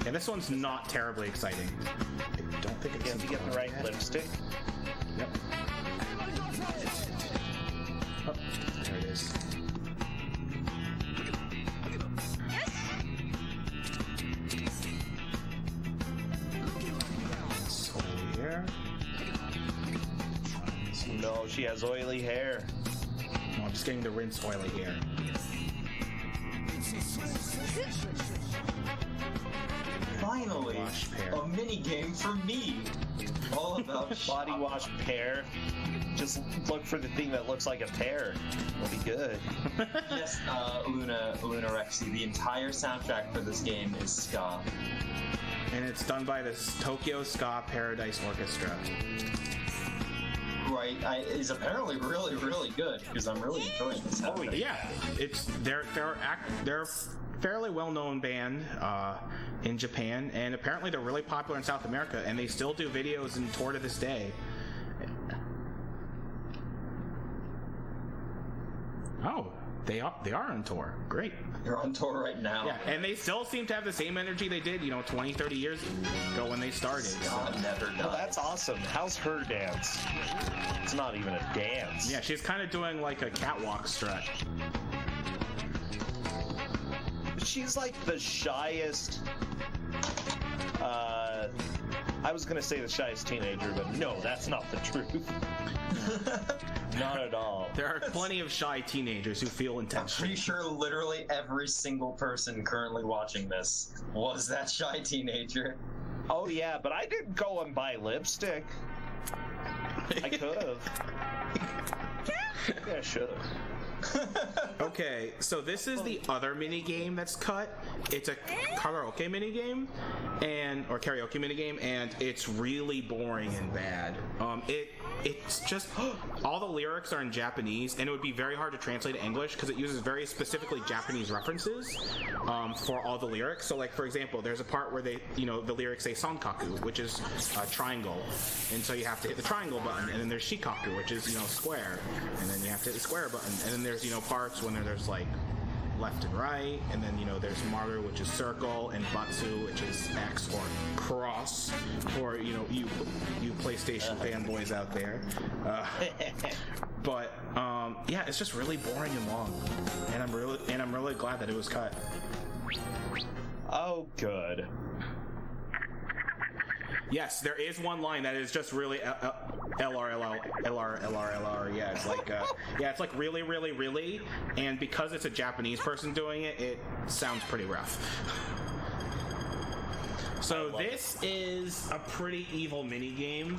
Yeah, this one's not terribly exciting. I don't think You have to get the right lipstick. Yep. Oh, there it is. So here. No, she has oily hair. No, I'm just getting the rinse oily hair. Finally, Wash pair. a mini game for me. All about Body wash pear. Just look for the thing that looks like a pear. It'll be good. Yes, Luna Rexy. The entire soundtrack for this game is ska. And it's done by the Tokyo Ska Paradise Orchestra. Right, is apparently really, really good because I'm really enjoying this. Oh, soundtrack. Yeah, it's they're a fairly well-known band in Japan, and apparently they're really popular in South America, and they still do videos and tour to this day. Oh, they are on tour. Great. You're on tour right now. Yeah, and they still seem to have the same energy they did, 20, 30 years ago when they started. God never died. Well, that's awesome. How's her dance? It's not even a dance. Yeah, she's kind of doing like a catwalk strut. She's like the shyest. I was gonna say the shyest teenager, but no, that's not the truth. Not at all. There are plenty of shy teenagers who feel I'm intense. pretty sure literally every single person currently watching this was that shy teenager. Oh yeah, but I didn't go and buy lipstick. I could have. Yeah, I should have. Okay, so this is the other mini game that's cut. It's a karaoke mini game, or karaoke mini game, and it's really boring and bad. It's just all the lyrics are in Japanese, and it would be very hard to translate to English because it uses very specifically Japanese references for all the lyrics. So, like for example, there's a part where the lyrics say sankaku, which is triangle, and so you have to hit the triangle button, and then there's shikaku, which is square, and then you have to hit the square button, and then there's parts when there's like left and right, and then there's maru, which is circle, and batsu, which is X or cross for you PlayStation fanboys out there. But yeah, it's just really boring and long, and I'm really glad that it was cut. Oh, good. Yes, there is one line that is just really LR. Yeah, it's like it's like really, really, really, and because it's a Japanese person doing it, it sounds pretty rough. So this is a pretty evil mini game,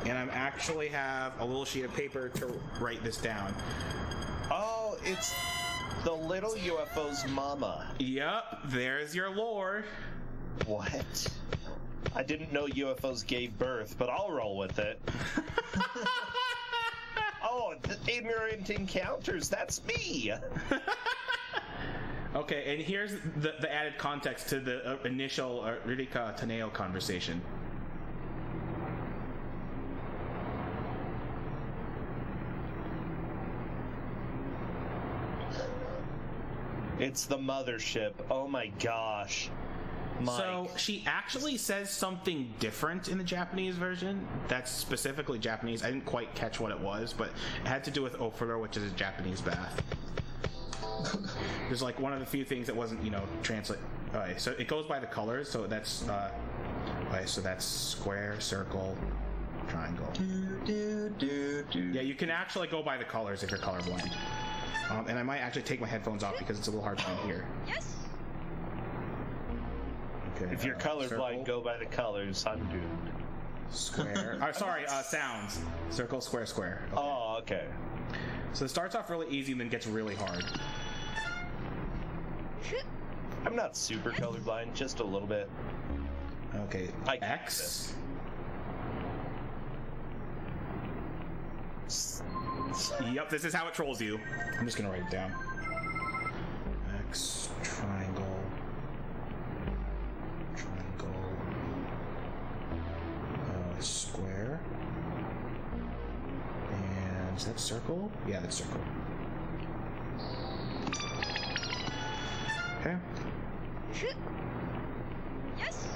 and I actually have a little sheet of paper to write this down. Oh, it's the little UFO's mama. Yep, there's your lore. What? I didn't know UFOs gave birth, but I'll roll with it. Oh, the ignorant encounters, that's me! Okay, and here's the added context to the initial Ririka Taneo conversation. It's the mothership. Oh my gosh. Mike. So she actually says something different in the Japanese version. That's specifically Japanese. I didn't quite catch what it was, but it had to do with ofuro, which is a Japanese bath. There's like one of the few things that wasn't, translate. Alright, so it goes by the colors. So that's so that's square, circle, triangle. Yeah, you can actually go by the colors if you're colorblind. And I might actually take my headphones off because it's a little hard to hear. Yes. Okay, if you're colorblind, go by the colors. I'm doomed. Square. Sorry, sounds. Circle, square, square. Okay. Oh, okay. So it starts off really easy and then gets really hard. I'm not super colorblind, just a little bit. Okay, I can X. Yep, this is how it trolls you. I'm just gonna write it down. X, triangle. Square. And is that circle? Yeah, that's circle. Okay. Yes.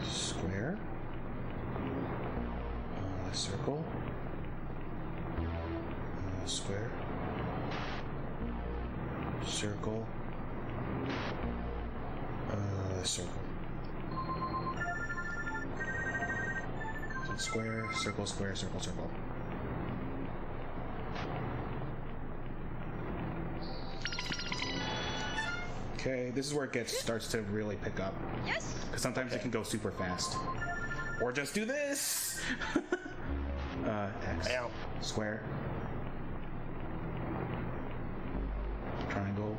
Square. Circle. Square. Circle. Circle. Square, circle, square, circle, circle. Okay, this is where it starts to really pick up. Yes. Because sometimes it can go super fast. Or just do this! X. Ow. Square. Triangle.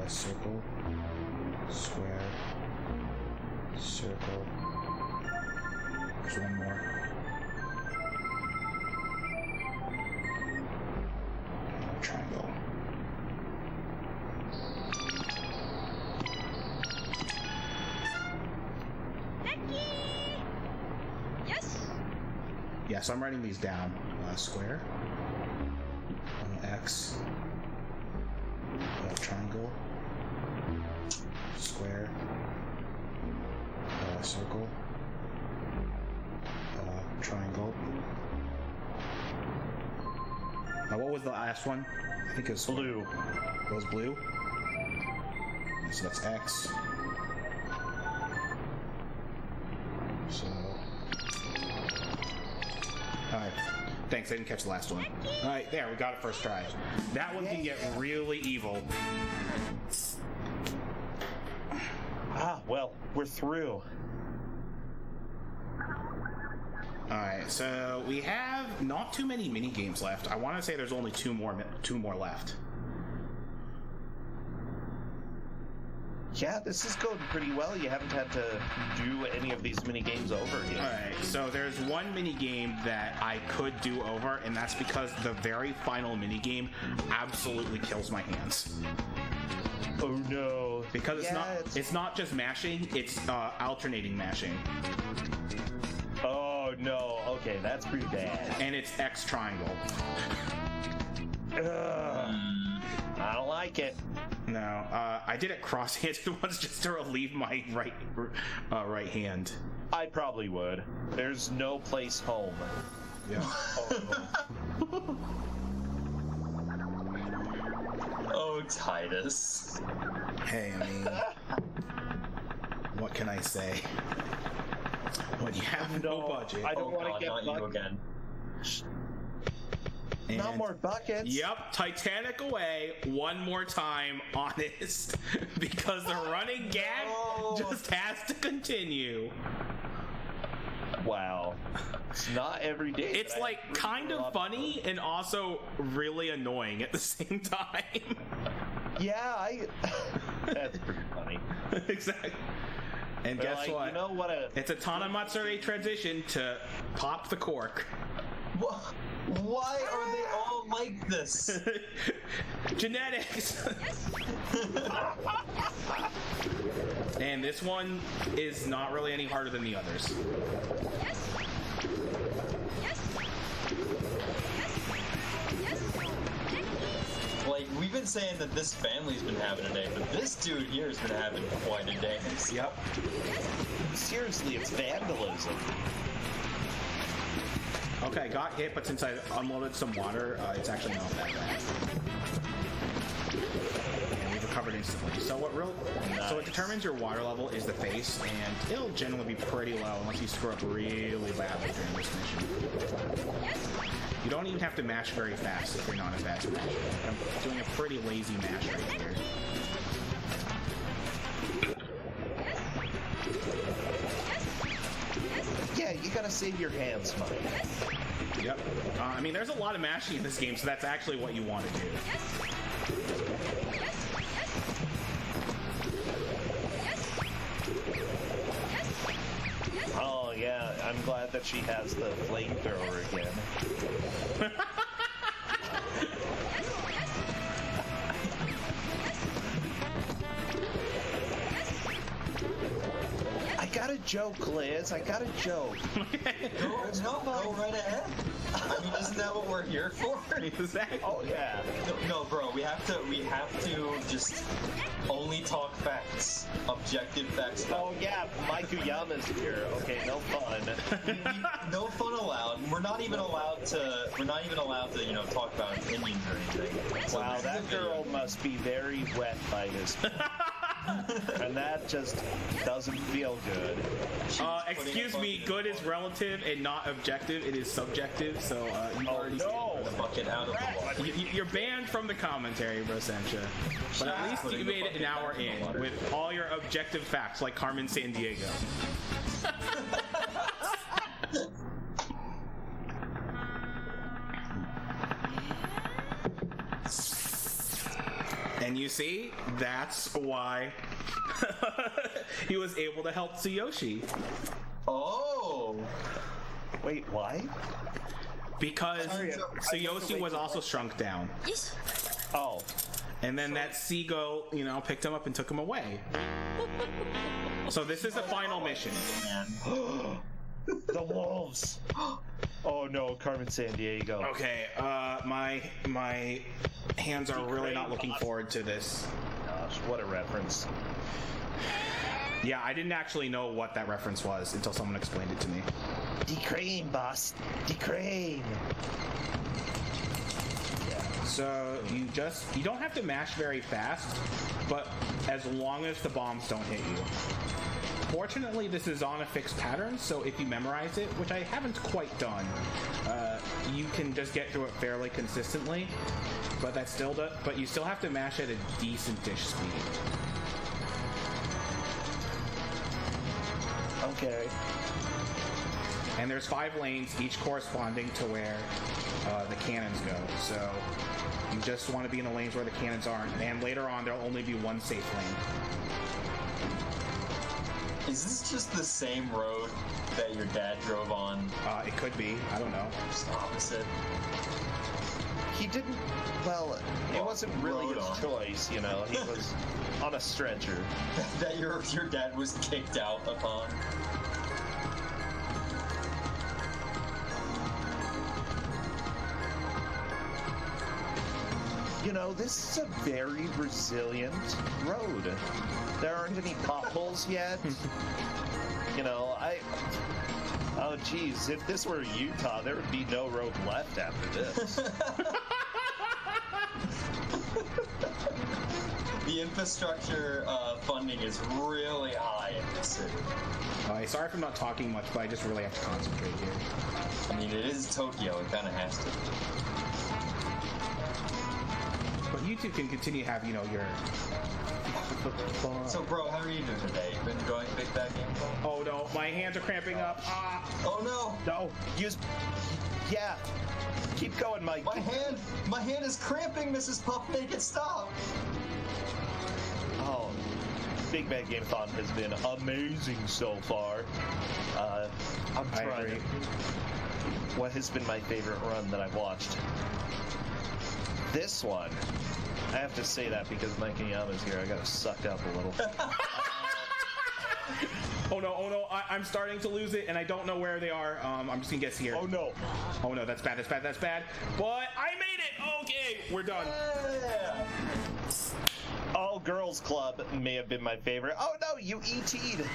Circle. Square. Circle. There's one more. Triangle. Becky! Yes. Yeah, so I'm writing these down. Square. X. Triangle. Square. Circle. Triangle. What was the last one? I think it was Blue. It was blue. So that's X. So. Alright. Thanks, I didn't catch the last one. Alright, there, we got it first try. That one can get really evil. Ah, well, we're through. Alright, so we have not too many mini games left. I want to say there's only two more left. Yeah, this is going pretty well. You haven't had to do any of these mini games over yet. Alright, so there's one mini game that I could do over, and that's because the very final mini game absolutely kills my hands. Oh no! Because it's not just mashing; it's alternating mashing. Oh no! Okay, that's pretty bad. And it's X triangle. Ugh. I don't like it. No, I did it cross-handed once just to relieve my right hand. I probably would. There's no place home. Yeah. Oh, Titus. Hey, I mean, what can I say? When you have no budget. I don't want to get not you again. And not more buckets. Yep, Titanic away one more time, honest. Because the running gag just has to continue. Wow. It's not every day. It's like kind of funny and also really annoying at the same time. Yeah, that's pretty funny. Exactly. And They're guess like, what? You know what? It's a Tanamatsuri transition to pop the cork. Why are they all like this? Genetics! And this one is not really any harder than the others. Like, we've been saying that this family's been having a day, but this dude here has been having quite a day. Yep. Seriously, it's vandalism. Okay, I got hit, but since I unloaded some water, it's actually not that bad. And we've recovered instantly. So what determines your water level is the face, and it'll generally be pretty low unless you screw up really badly during this mission. You don't even have to mash very fast if you're not a fast masher. I'm doing a pretty lazy mash right here. Yeah, you gotta save your hands, Mike. Yep. I mean, there's a lot of mashing in this game, so that's actually what you want to do. Oh, yeah, I'm glad that she has the flamethrower again. I got a joke, Liz. I got a joke. Go right ahead. I mean, isn't that what we're here for? Exactly. Oh yeah. No, bro. We have to just only talk facts, objective facts. Oh yeah, mikwuyma's here. Okay, no fun. No fun allowed. We're not even allowed to, talk about opinions or anything. So Wow, this is a that video. girl must be very wet by this point. And that just doesn't feel good. Excuse me, good is relative and not objective. It is subjective, so you've already no. The bucket out of the water. You're banned from the commentary, Brosensha. But at least you made it an hour in with all your objective facts, like Carmen Sandiego. And you see, that's why he was able to help Tsuyoshi. Oh. Wait, why? Because Sorry, Tsuyoshi was also shrunk down. Oh. And then that seagull, picked him up and took him away. So this is the final mission. Man. The wolves. Oh no, Carmen Sandiego. Okay, my hands are really not looking forward to this. Gosh, what a reference. Yeah, I didn't actually know what that reference was until someone explained it to me. Decrane, boss. Decrane. So you don't have to mash very fast, but as long as the bombs don't hit you. Fortunately, this is on a fixed pattern, so if you memorize it, which I haven't quite done, you can just get through it fairly consistently. But but you still have to mash at a decent-ish speed. Okay. And there's 5 lanes, each corresponding to where the cannons go. So you just want to be in the lanes where the cannons aren't. And later on, there'll only be one safe lane. Is this just the same road that your dad drove on? It could be. I don't know. Just opposite. He didn't. Well, it wasn't really his choice, you know. He was on a stretcher. That your dad was kicked out upon. You know, this is a very resilient road. There aren't any potholes yet. You know, oh, geez, if this were Utah, there would be no road left after this. The infrastructure funding is really high in this city. Sorry if I'm not talking much, but I just really have to concentrate here. I mean, it is Tokyo. It kind of has to. But you two can continue to have, you know, your... So, bro, how are you doing today? You been enjoying Big Bad Game-a-Thon? Oh, no. My hands are cramping up. Ah! Oh, no! No, yeah. Keep going, Mike. My hand is cramping, Mrs. Puff. Make it stop. Oh, Big Bad Game-a-Thon has been amazing so far. I'm trying. What has been my favorite run that I've watched? This one. I have to say that because Mikwuyma's here. I gotta suck up a little. Oh no, I'm starting to lose it, and I don't know where they are. I'm just gonna guess here. Oh no, that's bad. But I made it! Okay, we're done. Yeah. All Girls Club may have been my favorite. Oh no, you ET'd.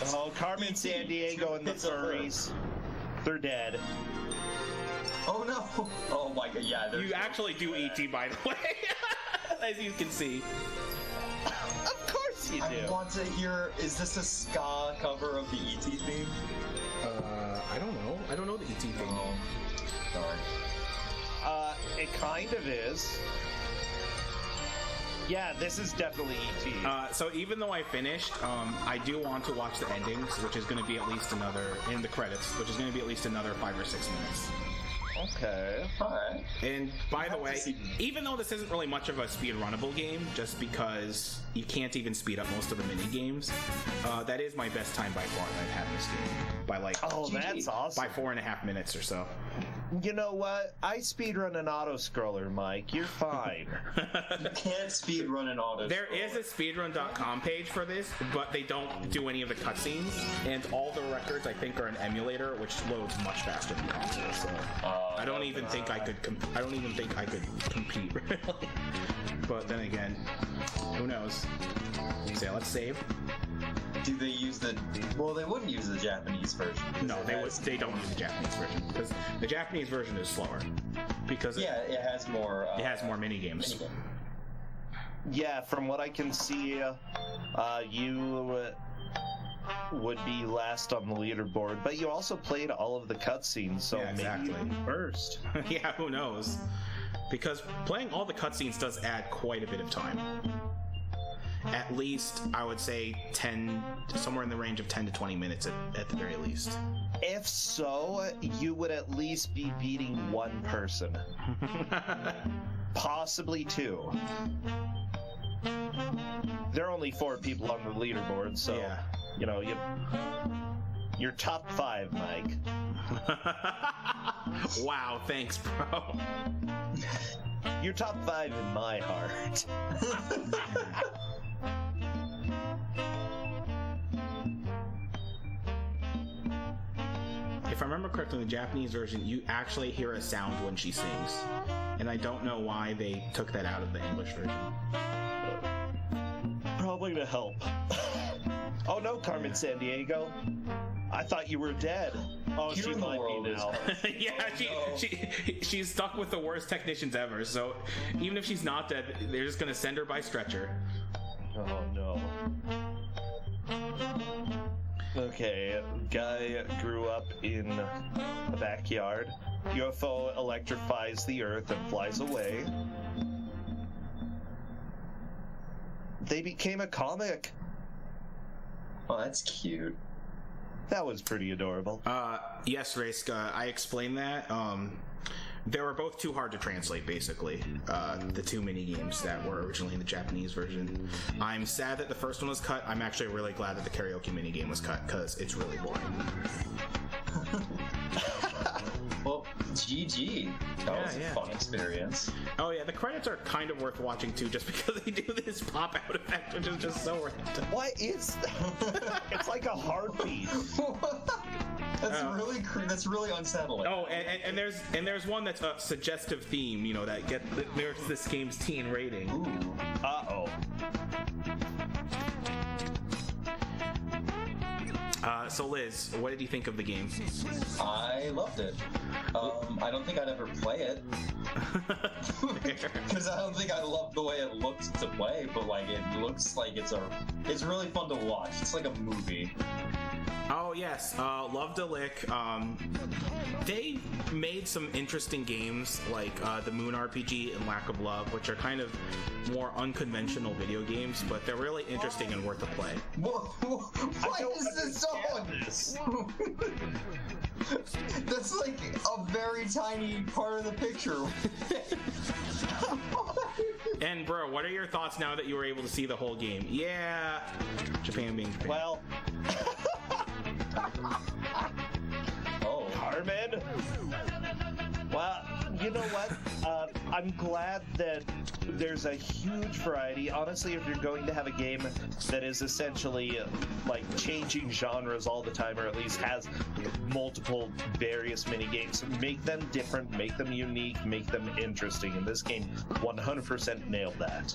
Oh, Carmen San Diego and the furries. They're dead. Oh no! Oh my god, yeah. You actually do ET, by the way, as you can see. Of course you do. I want to hear, is this a ska cover of the ET theme? I don't know. I don't know the ET theme. Oh, sorry. It kind of is. Yeah, this is definitely ET. So even though I finished, I do want to watch the endings, which is going to be at least another, in the credits, which is going to be at least another 5 or 6 minutes. Okay. Alright. And by the way, even though this isn't really much of a speed runnable game, just because you can't even speed up most of the mini games, that is my best time by far that I've had in this game. By like, oh, that's awesome. By 4.5 minutes or so. You know what? I speedrun an auto-scroller, Mike. You're fine. You can't speedrun an auto. There is a speedrun.com page for this, but they don't do any of the cutscenes, and all the records I think are an emulator, which loads much faster than console. So I don't even think I could. I don't even think I could compete. Really. But then again, who knows? So let's save. Do they use the? Well, they wouldn't use the Japanese version. No, they would. They don't use the Japanese version because the Japanese version is slower. Because it has more. It has more mini games. Yeah, from what I can see, you would be last on the leaderboard, but you also played all of the cutscenes, so yeah, exactly. Maybe you first. Yeah, who knows? Because playing all the cutscenes does add quite a bit of time. At least, I would say 10, somewhere in the range of 10 to 20 minutes at the very least. If so, you would at least be beating one person. Possibly 2. There are only 4 people on the leaderboard, so, yeah. You know, you're top 5, Mike. Wow, thanks, bro. You're top 5 in my heart. If I remember correctly, in the Japanese version, you actually hear a sound when she sings. And I don't know why they took that out of the English version. Probably to help. Oh no, Carmen San Diego. I thought you were dead. Oh, she might be now. Yeah, she's stuck with the worst technicians ever, so even if she's not dead, they're just gonna send her by stretcher. Oh no. Okay, guy grew up in a backyard. UFO electrifies the earth and flies away. They became a comic. Oh, that's cute. That was pretty adorable. Yes, Raisk, I explained that. They were both too hard to translate, basically. The two mini games that were originally in the Japanese version. I'm sad that the first one was cut. I'm actually really glad that the karaoke mini game was cut because it's really boring. Well, GG. That was a fun experience. Oh yeah, the credits are kind of worth watching too, just because they do this pop out effect, which is just so random. What is that? It's like a heartbeat. That's really unsettling. Oh, and there's one that's a suggestive theme, you know, that there's this game's teen rating. Ooh. Uh-oh. So Liz, what did you think of the game? I loved it. I don't think I'd ever play it because I don't think I love the way it looks to play. But like, it looks like it's really fun to watch. It's like a movie. Oh yes, Love to Lick. They made some interesting games like the Moon RPG and Lack of Love, which are kind of more unconventional video games, but they're really interesting and worth a play. What is this song? That's like a very tiny part of the picture. And bro, what are your thoughts now that you were able to see the whole game? Yeah, Japan being Japan. Well, Oh, Carmen. Well, you know what? I'm glad that there's a huge variety. Honestly, if you're going to have a game that is essentially like changing genres all the time, or at least has multiple various mini games, make them different, make them unique, make them interesting. And this game 100% nailed that.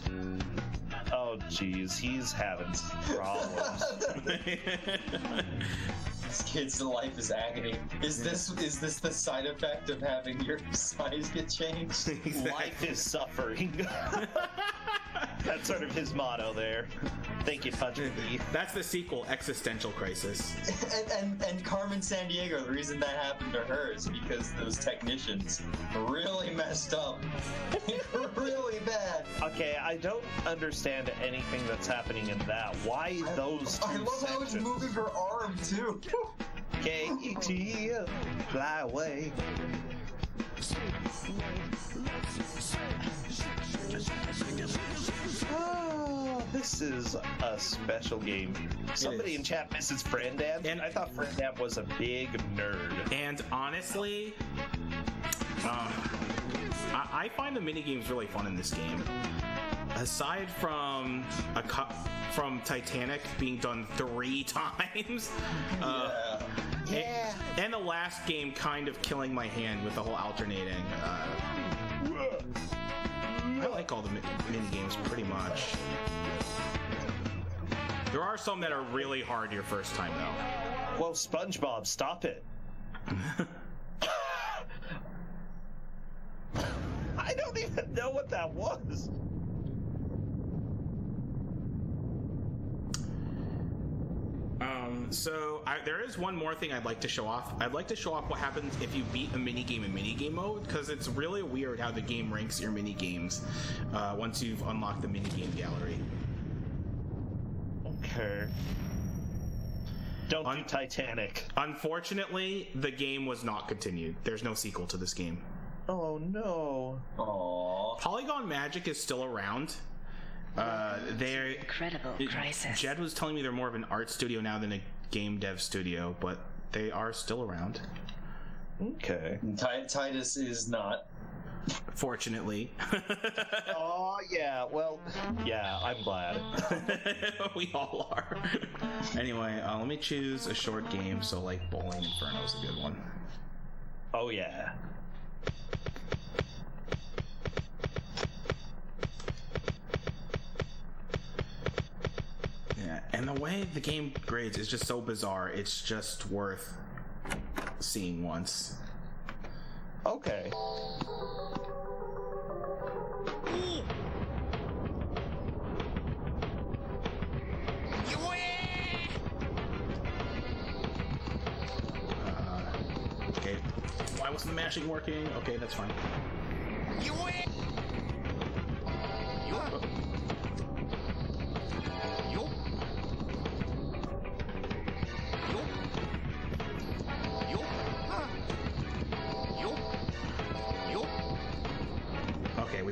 Oh, geez, he's having problems. this kid's life is agony. Is this the side effect of having your size get changed? Life is suffering. That's sort of his motto there. Thank you, Punch Me. That's the sequel, Existential Crisis. and Carmen Sandiego, the reason that happened to her is because those technicians really messed up. Really bad. Okay, I don't understand anything that's happening in that. Why those two I love how it's sections? moving her arm, too. K-E-T, fly away. Oh, this is a special game. Somebody in chat misses Frandam, and I thought Frandam was a big nerd. And honestly, I find the minigames really fun in this game. Aside from from Titanic being done 3 times, and the last game kind of killing my hand with the whole alternating. I like all the mini games pretty much. There are some that are really hard your first time though. Whoa, SpongeBob, stop it. I don't even know what that was. There is one more thing I'd like to show off. I'd like to show off what happens if you beat a minigame in minigame mode, because it's really weird how the game ranks your minigames once you've unlocked the minigame gallery. Okay. Don't do Titanic. Unfortunately, the game was not continued. There's no sequel to this game. Oh no. Aww. Polygon Magic is still around. They're Incredible crisis. Jed was telling me they're more of an art studio now than a game dev studio, but they are still around. Okay. Titus is not. Fortunately. Oh yeah. Well, yeah. I'm glad. We all are. Anyway, let me choose a short game. So like Bowling Inferno is a good one. Oh yeah. And the way the game grades is just so bizarre. It's just worth seeing once. Okay. Okay. Why wasn't the mashing working? Okay, that's fine.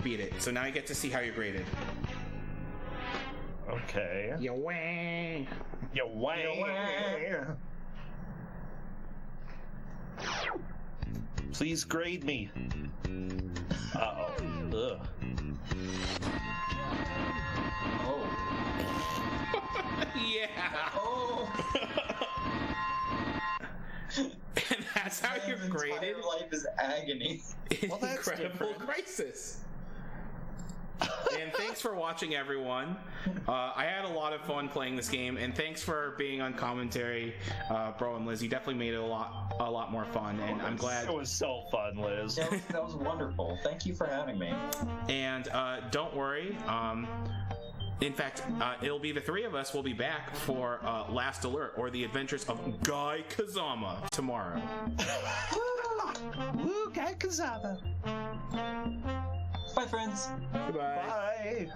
beat it. So now you get to see how you're graded. Okay. You wang. You wang. Please grade me. Uh-oh. Ugh. Oh. Yeah. Oh. And that's how you're graded. Entire life is agony. In Well, that's Incredible different. Crisis. And thanks for watching, everyone. I had a lot of fun playing this game, and thanks for being on commentary, Bro and Liz. You definitely made it a lot more fun, and I'm glad. It was so fun, Liz. That was wonderful. Thank you for having me. And don't worry. In fact, it'll be the three of us will be back for Last Alert, or the Adventures of Guy Kazama tomorrow. Woo, Guy Kazama. Bye, friends. Goodbye. Bye.